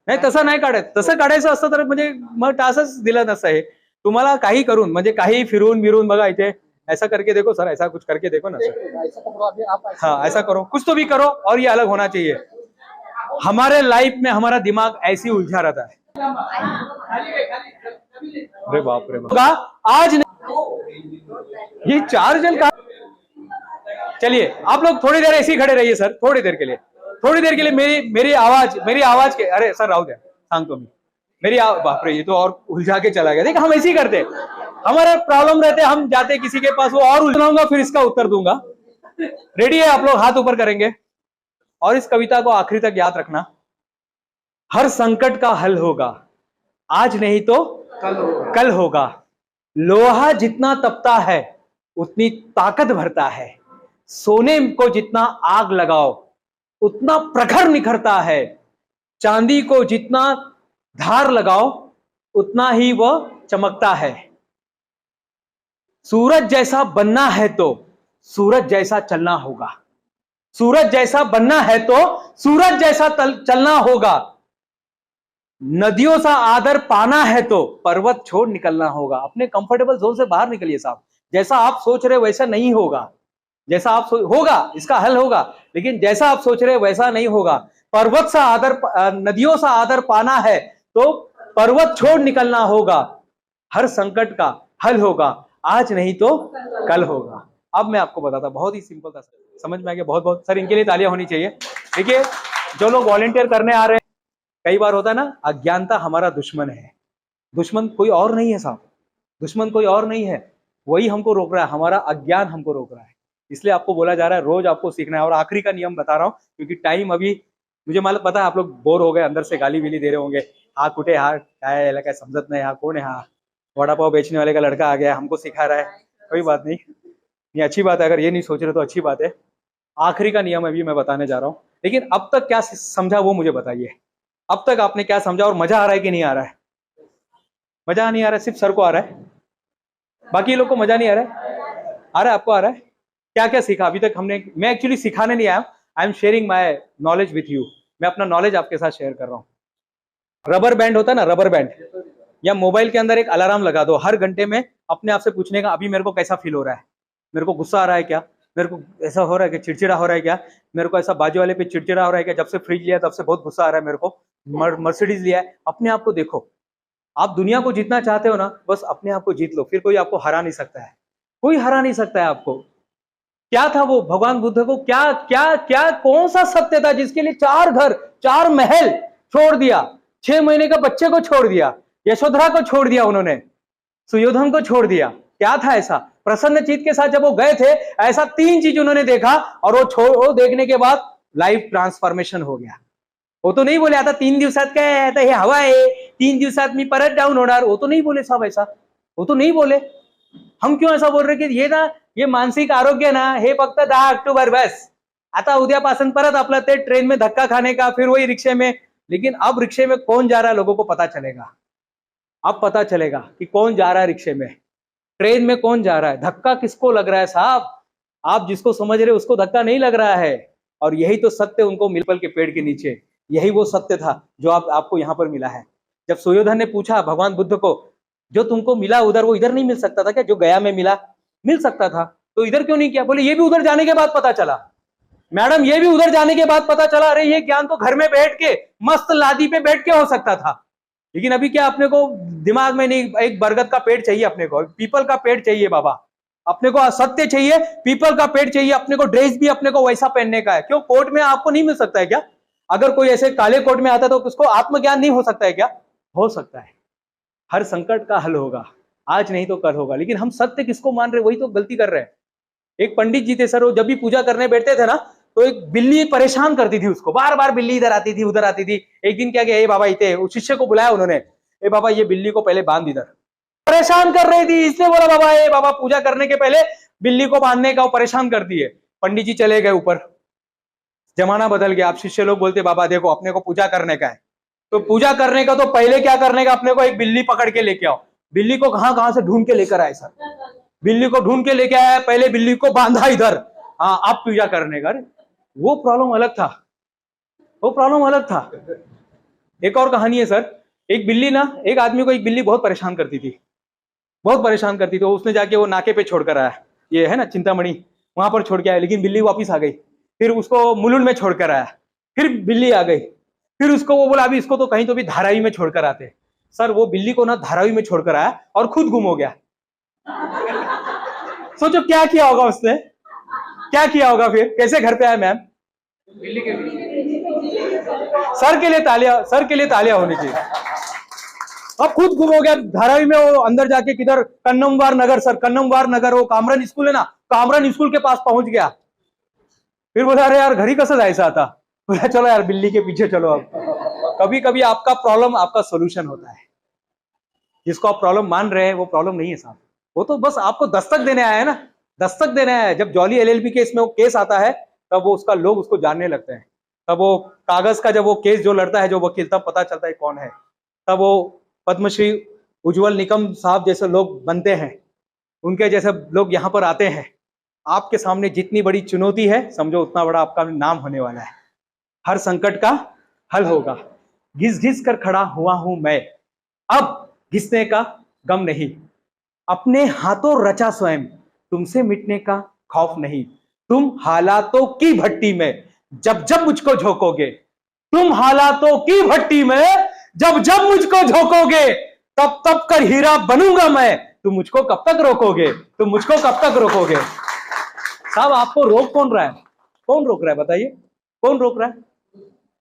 नाही तसं नाही काढायचं, तसं काढायचं असतं तर म्हणजे मग टास्कच दिला नसता हे तुम्हाला, काही करून म्हणजे काही फिरून बिरून बघा, इथे ऐसा करके देखो सर, ऐसा कुछ करके देखो ना सर, हाँ ऐसा करो, कुछ तो भी करो, और ये अलग होना चाहिए। हमारे लाइफ में हमारा दिमाग ऐसे उलझा रहता है, अरे बाप रे बाप, आज ये 4 जन का चलिए आप लोग थोड़ी देर ऐसे ही खड़े रहिए सर, थोड़ी देर के लिए, थोड़ी देर के लिए मेरी आवाज के, अरे सर राहुल सांगतो मी बाप रे ये तो और उलझा के चला गया। देख हम ऐसे ही करते, हमारा प्रॉब्लम रहते, हम जाते किसी के पास, वो और उलझाऊंगा फिर इसका उत्तर दूंगा। रेडी है आप लोग? हाथ ऊपर करेंगे और इस कविता को आखिरी तक याद रखना। हर संकट का हल होगा, आज नहीं तो कल होगा। लोहा जितना तपता है उतनी ताकत भरता है। सोने को जितना आग लगाओ उतना प्रखर निखरता है। चांदी को जितना धार लगाओ उतना ही वह चमकता है। सूरज जैसा बनना है तो सूरज जैसा चलना होगा। सूरज जैसा बनना है तो सूरज जैसा चलना होगा। नदियों सा आदर पाना है तो पर्वत छोड़ निकलना होगा। अपने कंफर्टेबल जोन से बाहर निकलिए साहब। जैसा आप सोच रहे वैसा नहीं होगा। जैसा आप होगा इसका हल होगा, लेकिन जैसा आप सोच रहे वैसा नहीं होगा। पर्वत सा आदर, नदियों सा आदर पाना है तो पर्वत छोड़ निकलना होगा। हर संकट का हल होगा, आज नहीं तो कल होगा। अब मैं आपको बताता, बहुत ही सिंपल था सर, समझ में आ गया? बहुत बहुत सर इनके लिए तालियां होनी चाहिए। देखिए जो लोग वॉलंटियर करने आ रहे हैं, कई बार होता है ना, अज्ञानता हमारा दुश्मन है। दुश्मन कोई और नहीं है साहब, दुश्मन कोई और नहीं है, वही हमको रोक रहा है, हमारा अज्ञान हमको रोक रहा है। इसलिए आपको बोला जा रहा है रोज आपको सीखना है। और आखिरी का नियम बता रहा हूँ क्योंकि टाइम अभी, मुझे मालूम पता है आप लोग बोर हो गए, अंदर से गाली विली दे रहे होंगे, हाँ कुटे हाँ क्या समझत नहीं, हाँ कौन है, हाँ वड़ा पाव बेचने वाले का लड़का आ गया हमको सिखा रहा है। कोई बात नहीं, ये अच्छी बात है, अगर ये नहीं सोच रहे तो अच्छी बात है। आखिरी का नियम अभी मैं बताने जा रहा हूँ, लेकिन अब तक क्या समझा वो मुझे बताइए। अब तक आपने क्या समझा और मजा आ रहा है कि नहीं आ रहा है? मजा नहीं आ रहा है, सिर्फ सर को आ रहा है, बाकी लोग को मजा नहीं आ रहा है? आ रहा है आपको? आ रहा है? क्या क्या सीखा अभी तक हमने? मैं एक्चुअली सिखाने नहीं आया, I am sharing my knowledge with you. मैं अपना नॉलेज आपके साथ शेयर कर रहा हूँ। रबर बैंड होता है ना, रबर बैंड, या मोबाइल के अंदर एक अलार्म लगा दो, हर घंटे में अपने आप से पूछने का अभी मेरे को कैसा फील हो रहा है, मेरे को गुस्सा आ रहा है क्या, मेरे को ऐसा हो रहा है कि चिड़चिड़ा हो रहा है क्या, मेरे को ऐसा बाजू वाले पे चिड़चिड़ा हो रहा है क्या, जब से फ्रिज लिया तब से बहुत गुस्सा आ रहा है मेरे को, मर्सिडीज लिया है। अपने आप को देखो। आप दुनिया को जीतना चाहते हो ना, बस अपने आप को जीत लो, फिर कोई आपको हरा नहीं सकता है, कोई हरा नहीं सकता है आपको। क्या था वो भगवान बुद्ध को क्या क्या क्या कौन सा सत्य था जिसके लिए 4 घर 4 महल छोड़ दिया, 6 महीने का बच्चे को छोड़ दिया, यशोधरा को छोड़ दिया, उन्होंने सुयोधन को छोड़ दिया? क्या था ऐसा? प्रसन्न चित्त के साथ जब वो गए थे, ऐसा 3 चीज उन्होंने देखा और वो देखने के बाद लाइफ ट्रांसफॉर्मेशन हो गया। वो तो नहीं बोले आता 3 दिवसात काय आता हे हवा आहे, 3 दिवसात मी परत डाऊन होणार, वो तो नहीं बोले साहब ऐसा, वो तो नहीं बोले। हम क्यों ऐसा बोल रहे कि ये ना, ये मानसिक आरोग्य ना हे फक्त 10 अक्टूबर बस, आता उद्यापासून परत आपला ते ट्रेन में धक्का खाने का, फिर वही रिक्शे में। लेकिन अब रिक्शे में कौन जा रहा है लोगों को पता चलेगा, अब पता चलेगा कि कौन जा रहा है रिक्शे में, ट्रेन में कौन जा रहा है, धक्का किसको लग रहा है साहब। आप जिसको समझ रहे उसको धक्का नहीं लग रहा है। और यही तो सत्य उनको पीपल के पेड़ के नीचे, यही वो सत्य था जो आपको यहाँ पर मिला है। जब सुयोधन ने पूछा भगवान बुद्ध को, जो तुमको मिला उधर, वो इधर नहीं मिल सकता था क्या? जो गया में मिला, मिल सकता था, तो इधर क्यों नहीं किया? बोले ये भी उधर जाने के बाद पता चला मैडम, ये भी उधर जाने के बाद पता चला। अरे ये ज्ञान तो घर में बैठ के मस्त लादी पे बैठ के हो सकता था, लेकिन अभी क्या अपने को दिमाग में नहीं, एक बरगद का पेड़ चाहिए अपने को, पीपल का पेड़ चाहिए बाबा, अपने को सत्य चाहिए, पीपल का पेड़ चाहिए, अपने को ड्रेस भी अपने को वैसा पहनने का है। क्यों कोट में आपको नहीं मिल सकता है क्या? अगर कोई ऐसे काले कोट में आता तो उसको आत्मज्ञान नहीं हो सकता है क्या? हो सकता है। हर संकट का हल होगा, आज नहीं तो कल होगा। लेकिन हम सत्य किसको मान रहे, वही तो गलती कर रहे हैं। एक पंडित जी थे सर, वो जब भी पूजा करने बैठते थे ना, तो एक बिल्ली परेशान करती थी उसको, बार बार बिल्ली इधर आती थी उधर आती थी। एक दिन क्या किया, ए बाबा इतने, उस शिष्य को बुलाया उन्होंने, ए बाबा ये बिल्ली को पहले बांध, इधर परेशान कर रही थी, इसलिए बोला बाबा ए बाबा पूजा करने के पहले बिल्ली को बांधने का, वो परेशान करती है। पंडित जी चले गए ऊपर, जमाना बदल गया। अब शिष्य लोग बोलते बाबा देखो अपने को पूजा करने का है, तो पूजा करने का तो पहले क्या करने का, अपने को एक बिल्ली पकड़ के लेके आओ। बिल्ली को कहां से ढूंढ के लेकर आए सर, बिल्ली को ढूंढ के लेके आया, पहले बिल्ली को बांधा इधर, हाँ अब पूजा करने का। वो प्रॉब्लम अलग था, वो प्रॉब्लम अलग था। एक और कहानी है सर, एक बिल्ली ना, एक आदमी को एक बिल्ली बहुत परेशान करती थी, बहुत परेशान करती थी। उसने जाके वो नाके पे छोड़कर आया, ये है ना चिंतामणि, वहां पर छोड़ के आया, लेकिन बिल्ली वापिस आ गई। फिर उसको मुलुंड में छोड़कर आया, फिर बिल्ली आ गई। फिर उसको वो बोला अभी इसको तो कहीं तो भी धारावी में छोड़कर आते। सर वो बिल्ली को ना धारावी में छोड़कर आया और खुद गुम हो गया। सोचो क्या किया होगा उसने, क्या किया होगा फिर, कैसे घर पे आए मैम? दिल्ली के सर के लिए तालियां होनी चाहिए। अब खुद गुम हो गया धारावी में, वो अंदर जाके किधर कन्नमवार नगर, सर कन्नमवार नगर, वो कामरान स्कूल है ना, कामरान स्कूल के पास पहुंच गया। फिर बोला अरे यार घरी कसं जायचं आता, बोला चलो यार बिल्ली के पीछे चलो। अब कभी कभी आपका प्रॉब्लम आपका सोल्यूशन होता है। जिसको आप प्रॉब्लम मान रहे हैं वो प्रॉब्लम नहीं है साहब, वो तो बस आपको दस्तक देने आया है ना, दस्तक देने आया है। जब जॉली एलएलबी केस में वो केस आता है तब वो उसका लोग उसको जानने लगते हैं, तब वो कागज का जब वो केस जो लड़ता है जो वकील, तब पता चलता है कौन है, तब वो पद्मश्री उज्जवल निकम साहब जैसे लोग बनते हैं, उनके जैसे लोग यहाँ पर आते हैं। आपके सामने जितनी बड़ी चुनौती है समझो उतना बड़ा आपका नाम होने वाला है। हर संकट का हल होगा। घिस घिस कर खड़ा हुआ हूं मैं, अब घिसने का गम नहीं, अपने हाथों रचा स्वयं, तुमसे मिटने का खौफ नहीं। तुम हालातों की भट्टी में जब जब मुझको झोंकोगे, तुम हालातों की भट्टी में जब जब मुझको झोंकोगे, तब तब कर हीरा बनूंगा मैं। तुम मुझको कब तक रोकोगे, तुम मुझको कब तक रोकोगे? साहब आपको रोक कौन रहा है? कौन रोक रहा है बताइए? कौन रोक रहा है?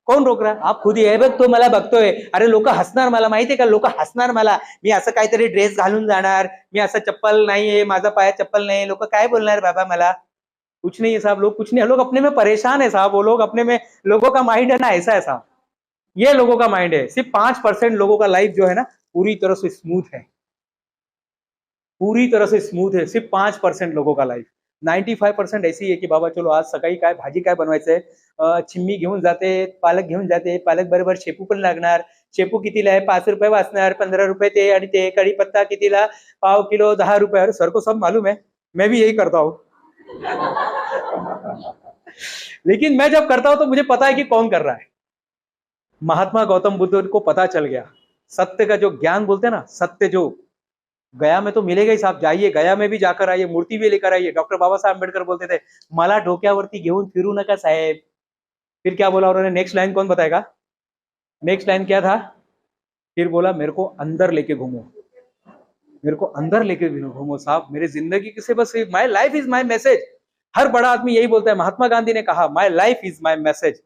कोण रोक रहा? आप खुद हे बघ, तो मला बघतोय, अरे लोक हसणार, मला माहितीये का लोक हसणार मला, मी असं काहीतरी ड्रेस घालून जाणार, मी असं चप्पल नाहीये, माझा पायात चप्पल नाही, लोक काय बोलणार बाबा मला? कुछ नहीं है साहब, लोग कुछ नहीं है, लोग अपने में परेशान है साहब, वो लोग अपने में, लोगों का माइंड है ना ऐसा है साहब, ये लोगों का माइंड है। सिर्फ 5% लोगों का लाइफ जो है ना पूरी तरह से स्मूथ है, पूरी तरह से स्मूथ है, सिर्फ 5% लोगों का लाइफ। 95% ऐसी है की बाबा चलो आज सकाळी काय भाजी काय बनवायचंय, चिम्मी घेऊन जाते, पालक घेऊन जाते, पालक बरोबर शेपू पण लागणार, शेपू कितीला आहे, 5 रुपये वाचणार, 15 रुपये ते, आणि ते कढीपत्ता कितीला, पाव किलो 10 रुपये। अरे सर को सब मालूम है, मैं भी यही करता हूँ। लेकिन मैं जब करता हूं तो मुझे पता है कि कौन कर रहा है। महात्मा गौतम बुद्ध को पता चल गया, सत्य का जो ज्ञान बोलते हैं ना, सत्य जो गया में तो मिलेगा ही साहब, जाइए गया में भी जाकर आइए, मूर्ति भी लेकर आइए। डॉक्टर बाबा साहब अम्बेडकर बोलते थे मला डोक्यावरती घेऊन फिरू नका साहेब। फिर क्या बोला उन्होंने, नेक्स्ट लाइन कौन बताएगा? नेक्स्ट लाइन क्या था? फिर बोला मेरे को अंदर लेके घूमो, मेरे को अंदर लेके घूमो साहब, मेरी जिंदगी से बस my life is my message. हर बड़ा आदमी यही बोलता है, महात्मा गांधी ने कहा my life is my message,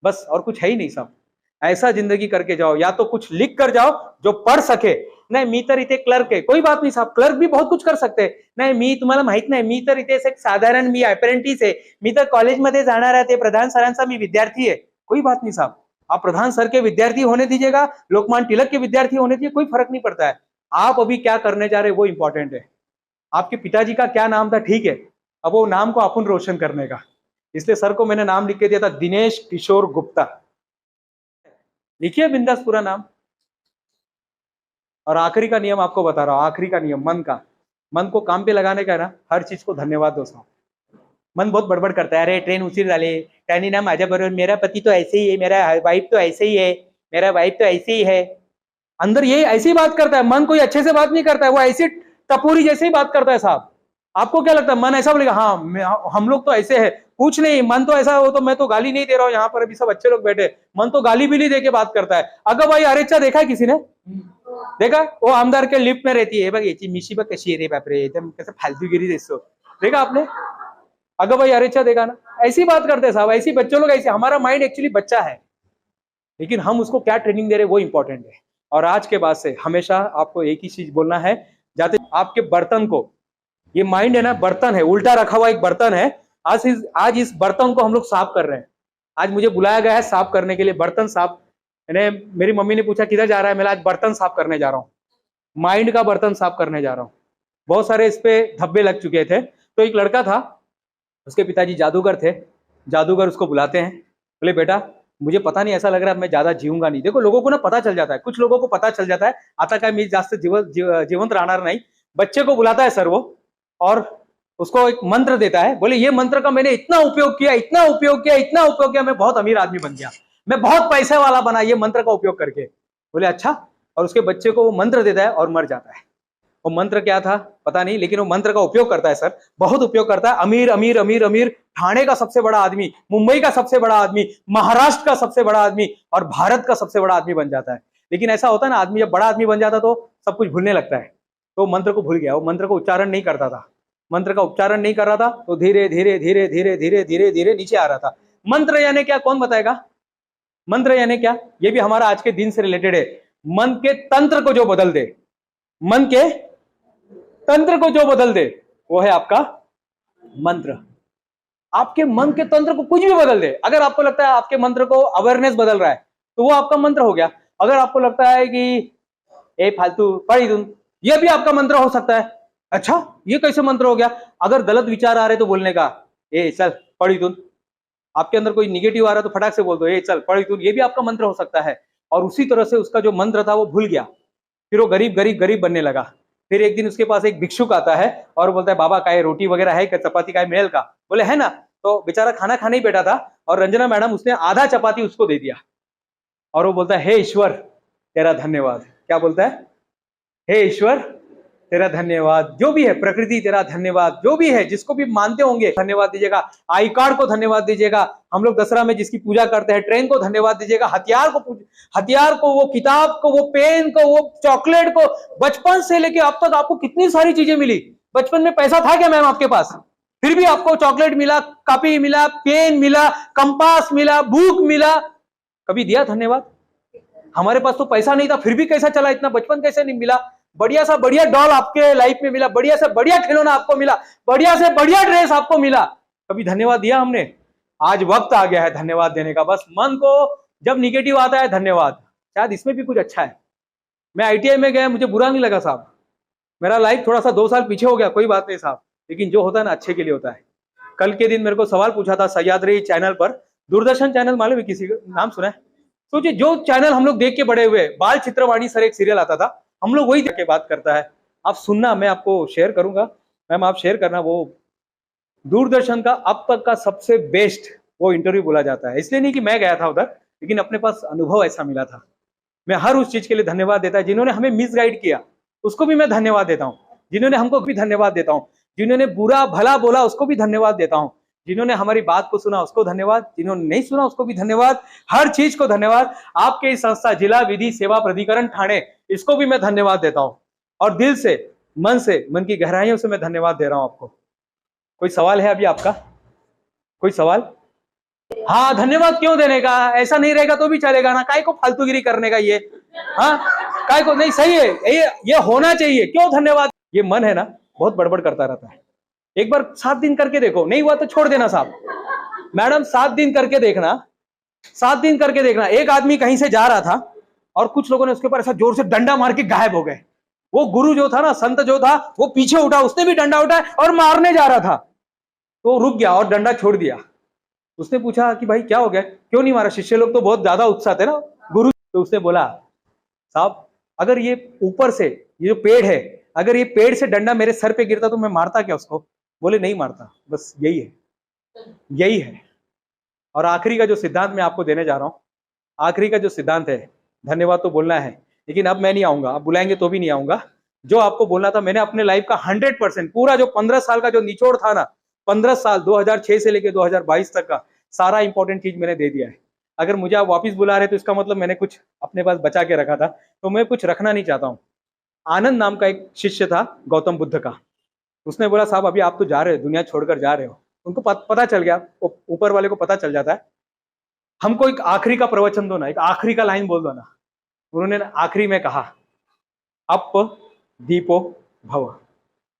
बस और कुछ है ही नहीं साहब। ऐसा जिंदगी करके जाओ, या तो कुछ लिख कर जाओ जो पढ़ सके। नाही मी तर इथे क्लर्क आहे, कोई बात नहीं साहब, क्लर्क भी बहुत कुछ कर सकते। नाही मी तुम्हाला माहित नाही, मी तर इथे एक साधारण मी अप्रेंटिस आहे, मी तर कॉलेजमध्ये जाणार आहे, ते प्रधान सरांचा मी विद्यार्थी है, कोई बात नहीं साहब। आप प्रधान सर के विद्यार्थी होने दीजिएगा, लोकमान्य तिलक के विद्यार्थी होने दीजिए, कोई फर्क नहीं पड़ता है। आप अभी क्या करने जा रहे हैं वो इंपॉर्टेंट है। आपके पिताजी का क्या नाम था, ठीक है, अब वो नाम को अपन रोशन करने का, इसलिए सर को मैंने नाम लिख के दिया था दिनेश किशोर गुप्ता। लिखिए बिंदास पूरा नाम। और आखिरी का नियम आपको बता रहा हूं, आखिरी का नियम मन का, मन को काम पे लगाने का है ना, हर चीज को धन्यवाद दो साहब। मन बहुत बड़बड़ करता है, अरे ट्रेन उशीर झाली, त्याने ना माझ्या बरोबर, मेरा पति तो ऐसे ही है, मेरा वाइफ तो ऐसे ही है, मेरा वाइफ तो ऐसे ही है। अंदर ये ऐसी बात करता है, मन कोई अच्छे से बात नहीं करता है, वो ऐसी टपोरी जैसे ही बात करता है साहब। आपको क्या लगता है मन ऐसा बोलेगा, हाँ हम लोग तो ऐसे है? कुछ नहीं, मन तो ऐसा हो तो मैं तो गाली नहीं दे रहा हूँ, यहाँ पर अभी सब अच्छे लोग बैठे, मन तो गाली भी नहीं दे के बात करता है। अगर भाई अरेचा देखा है किसी ने? देखा? वो आमदार के लिफ्ट में रहती है, बघ याची मिशी बघ कशी है रे, बापरे एकदम कैसे फालतूगिरी दिसतो, देखा आपने? अगर भाई अरेचा देखा ना, ऐसी बात करते हैं साहब, ऐसी बच्चों लोग ऐसे। हमारा माइंड एक्चुअली बच्चा है, लेकिन हम उसको क्या ट्रेनिंग दे रहे हैं वो इंपॉर्टेंट है। और आज के बाद से हमेशा आपको एक ही चीज बोलना है, जाते आपके बर्तन को, ये माइंड है ना बर्तन है, उल्टा रखा हुआ एक बर्तन है। आज इस बर्तन को हम लोग साफ कर रहे हैं। आज मुझे बुलाया गया है साफ करने के लिए, बर्तन साफ। मेरी मम्मी ने पूछा किधर जा रहा है, मैं आज बर्तन साफ करने जा रहा हूँ, माइंड का बर्तन साफ करने जा रहा हूँ। बहुत सारे इस पे धब्बे लग चुके थे। तो एक लड़का था, उसके पिताजी जादूगर थे, जादूगर उसको बुलाते हैं, बोले बेटा मुझे पता नहीं, ऐसा लग रहा है मैं ज्यादा जीऊंगा नहीं। देखो लोगों को ना पता चल जाता है, कुछ लोगों को पता चल जाता है आता काय मी जास्त जिवंत राहणार नहीं। बच्चे को बुलाता है सर वो, और उसको एक मंत्र देता है, बोले ये मंत्र का मैंने इतना उपयोग किया, इतना उपयोग किया, इतना उपयोग किया, मैं बहुत अमीर आदमी बन गया, मैं बहुत पैसे वाला बना ये मंत्र का उपयोग करके। बोले अच्छा, और उसके बच्चे को वो मंत्र देता है और मर जाता है। वो मंत्र क्या था पता नहीं, लेकिन वो मंत्र का उपयोग करता है सर, बहुत उपयोग करता है। अमीर अमीर अमीर अमीर, ठाणे का सबसे बड़ा आदमी, मुंबई का सबसे बड़ा आदमी, महाराष्ट्र का सबसे बड़ा आदमी, और भारत का सबसे बड़ा आदमी बन जाता है। लेकिन ऐसा होता है ना, आदमी जब बड़ा आदमी बन जाता तो सब कुछ भूलने लगता है। तो मंत्र को भूल गया, वो मंत्र को उच्चारण नहीं करता था, मंत्र का उच्चारण नहीं कर रहा था तो धीरे धीरे धीरे धीरे धीरे धीरे धीरे नीचे आ रहा था। मंत्र यानी क्या, कौन बताएगा? मंत्र यानी क्या? ये भी हमारा आज के दिन से रिलेटेड है। मन के तंत्र को जो बदल दे, मन के तंत्र को जो बदल दे वो है आपका मंत्र। आपके मन के तंत्र को कुछ भी बदल दे। अगर आपको लगता है आपके मंत्र को अवेयरनेस बदल रहा है तो वो आपका मंत्र हो गया। अगर आपको लगता है कि ए फालतू पढ़ी तुम, ये भी आपका मंत्र हो सकता है। अच्छा ये कैसे मंत्र हो गया? अगर गलत विचार आ रहे तो बोलने का ए चल पढ़ी तुम। आपके अंदर कोई निगेटिव आ रहा है तो फटाक से बोल दो ए चल पढ़ी तुम, ये भी आपका मंत्र हो सकता है। और उसी तरह से उसका जो मंत्र था वो भूल गया, फिर वो गरीब गरीब गरीब बनने लगा। फिर एक दिन उसके पास एक भिक्षुक आता है और बोलता है बाबा काय रोटी वगैरह है क्या, चपाती काय मिलेल का? बोले है ना। तो बेचारा खाना खाने ही बैठा था और रंजना मैडम उसने आधा चपाती उसको दे दिया और वो बोलता है हे ईश्वर तेरा धन्यवाद। क्या बोलता है? हे ईश्वर तेरा धन्यवाद, जो भी है प्रकृति तेरा धन्यवाद, जो भी है जिसको भी मानते होंगे धन्यवाद दीजिएगा। आई कार्ड को धन्यवाद दीजिएगा। हम लोग दसरा में जिसकी पूजा करते हैं ट्रेन को धन्यवाद दीजिएगा। हथियार को, वो किताब को, वो पेन को, वो चॉकलेट को। बचपन से लेके अब तक आपको कितनी सारी चीजें मिली। बचपन में पैसा था क्या मैम आपके पास? फिर भी आपको चॉकलेट मिला, कॉपी मिला, पेन मिला, कंपास मिला, बुक मिला। कभी दिया धन्यवाद? हमारे पास तो पैसा नहीं था फिर भी कैसा चला, इतना बचपन कैसे नहीं मिला? बढ़िया सा बढ़िया डॉल आपके लाइफ में मिला, बढ़िया से बढ़िया खिलौना आपको मिला, बढ़िया से बढ़िया ड्रेस आपको मिला। कभी धन्यवाद दिया हमने? आज वक्त आ गया है धन्यवाद देने का। बस मन को जब निगेटिव आता है धन्यवाद, शायद इसमें भी कुछ अच्छा है। मैं ITI में गया, मुझे बुरा नहीं लगा साहब। मेरा लाइफ थोड़ा सा 2 साल पीछे हो गया, कोई बात नहीं साहब, लेकिन जो होता है ना अच्छे के लिए होता है। कल के दिन मेरे को सवाल पूछा था सह्याद्री चैनल पर, दूरदर्शन चैनल मालूम है किसी का नाम सुना है? सोचिए जो चैनल हम लोग देख के बड़े हुए, बाल चित्रवाणी सर एक सीरियल आता था, हम लोग वही देख के बात करता है। आप सुनना, मैं आपको शेयर करूंगा, मैम आप शेयर करना। वो दूरदर्शन का अब तक का सबसे बेस्ट वो इंटरव्यू बोला जाता है। इसलिए नहीं कि मैं गया था उधर, लेकिन अपने पास अनुभव ऐसा मिला था। मैं हर उस चीज के लिए धन्यवाद देता है जिन्होंने हमें मिसगाइड किया, उसको भी मैं धन्यवाद देता हूँ। जिन्होंने हमको भी धन्यवाद देता हूँ। जिन्होंने बुरा भला बोला उसको भी धन्यवाद देता हूँ। जिन्होंने हमारी बात को सुना उसको धन्यवाद, जिन्होंने नहीं सुना उसको भी धन्यवाद। हर चीज को धन्यवाद। आपके इस संस्था जिला विधि सेवा प्राधिकरण ठाणे, इसको भी मैं धन्यवाद देता हूं और दिल से, मन से, मन की गहराइयों से मैं धन्यवाद दे रहा हूं आपको। कोई सवाल है अभी आपका? कोई सवाल? हाँ, धन्यवाद क्यों देने का? ऐसा नहीं रहेगा तो भी चलेगा ना, काय को फालतूगिरी करने का ये? हाँ, काय को नहीं, सही है ये होना चाहिए। क्यों धन्यवाद? ये मन है ना बहुत बड़बड़ करता रहता है। एक बार 7 दिन करके देखो, नहीं हुआ तो छोड़ देना साहब। मैडम 7 दिन करके देखना, 7 दिन करके देखना। एक आदमी कहीं से जा रहा था और कुछ लोगों ने उसके ऊपर ऐसा जोर से डंडा मार के गायब हो गए। वो गुरु जो था ना, संत जो था, वो पीछे उठा, उसने भी डंडा उठाया और मारने जा रहा था, तो रुक गया और डंडा छोड़ दिया। उसने पूछा कि भाई क्या हो गया, क्यों नहीं मारा? शिष्य लोग तो बहुत ज्यादा उत्साह थे ना गुरु। तो उसने बोला साहब अगर ये ऊपर से ये जो पेड़ है, अगर ये पेड़ से डंडा मेरे सर पे गिरता तो मैं मारता क्या उसको? बोले नहीं मारता। बस यही है, यही है। और आखिरी का जो सिद्धांत मैं आपको देने जा रहा हूं, आखिरी का जो सिद्धांत है, धन्यवाद तो बोलना है, लेकिन अब मैं नहीं आऊंगा, आप बुलाएंगे तो भी नहीं आऊंगा। जो आपको बोलना था मैंने अपने लाइफ का 100% पूरा जो 15 साल का जो निचोड़ था ना, 15 साल 2006 से लेकर 2022 तक का सारा इंपॉर्टेंट चीज मैंने दे दिया है। अगर मुझे आप वापस बुला रहे तो इसका मतलब मैंने कुछ अपने पास बचा के रखा था, तो मैं कुछ रखना नहीं चाहता हूँ। आनंद नाम का एक शिष्य था गौतम बुद्ध का, उसने बोला साहब अभी आप तो जा रहे हो, दुनिया छोड़कर जा रहे हो। उनको पता चल गया, ऊपर वाले को पता चल जाता है, हमको एक आखिरी का प्रवचन दो ना, एक आखिरी का लाइन बोल दो ना। उन्होंने आखिरी में कहा अप दीपो भव,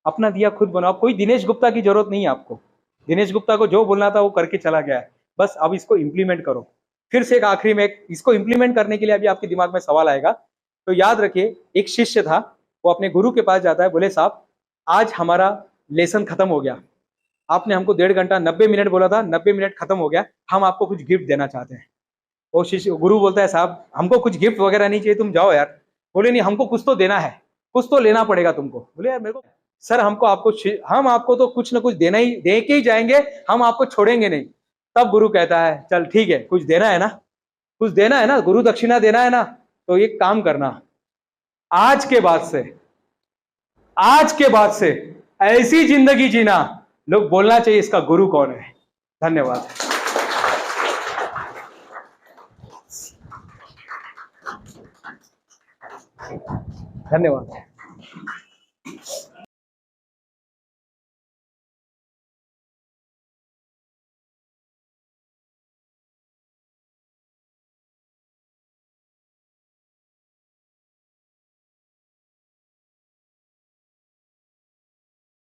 अपना दिया खुद बनाओ। कोई दिनेश गुप्ता की जरूरत नहीं है आपको। दिनेश गुप्ता को जो बोलना था वो करके चला गया है, बस अब इसको इंप्लीमेंट करो। फिर से एक आखिरी में इसको इंप्लीमेंट करने के लिए अभी आपके दिमाग में सवाल आएगा, तो याद रखिए एक शिष्य था, वो अपने गुरु के पास जाता है, बोले साहब आज हमारा लेसन खत्म हो गया, आपने हमको 1.5 घंटा 90 मिनट बोला था, 90 मिनट खत्म हो गया, हम आपको कुछ गिफ्ट देना चाहते हैं। वो शिष्य गुरु बोलता है साहब हमको कुछ गिफ्ट वगैरह नहीं चाहिए, तुम जाओ यार। बोले नहीं हमको कुछ तो देना है, कुछ तो लेना पड़ेगा तुमको। बोले यार मेरे को सर हम आपको तो कुछ ना कुछ देना ही, दे के ही जाएंगे, हम आपको छोड़ेंगे नहीं। तब गुरु कहता है चल ठीक है, कुछ देना है ना, कुछ देना है ना, गुरु दक्षिणा देना है ना, तो एक काम करना, आज के बाद से ऐसी जिंदगी जीना लोग बोलना चाहिए इसका गुरु कौन है। धन्यवाद। धन्यवाद।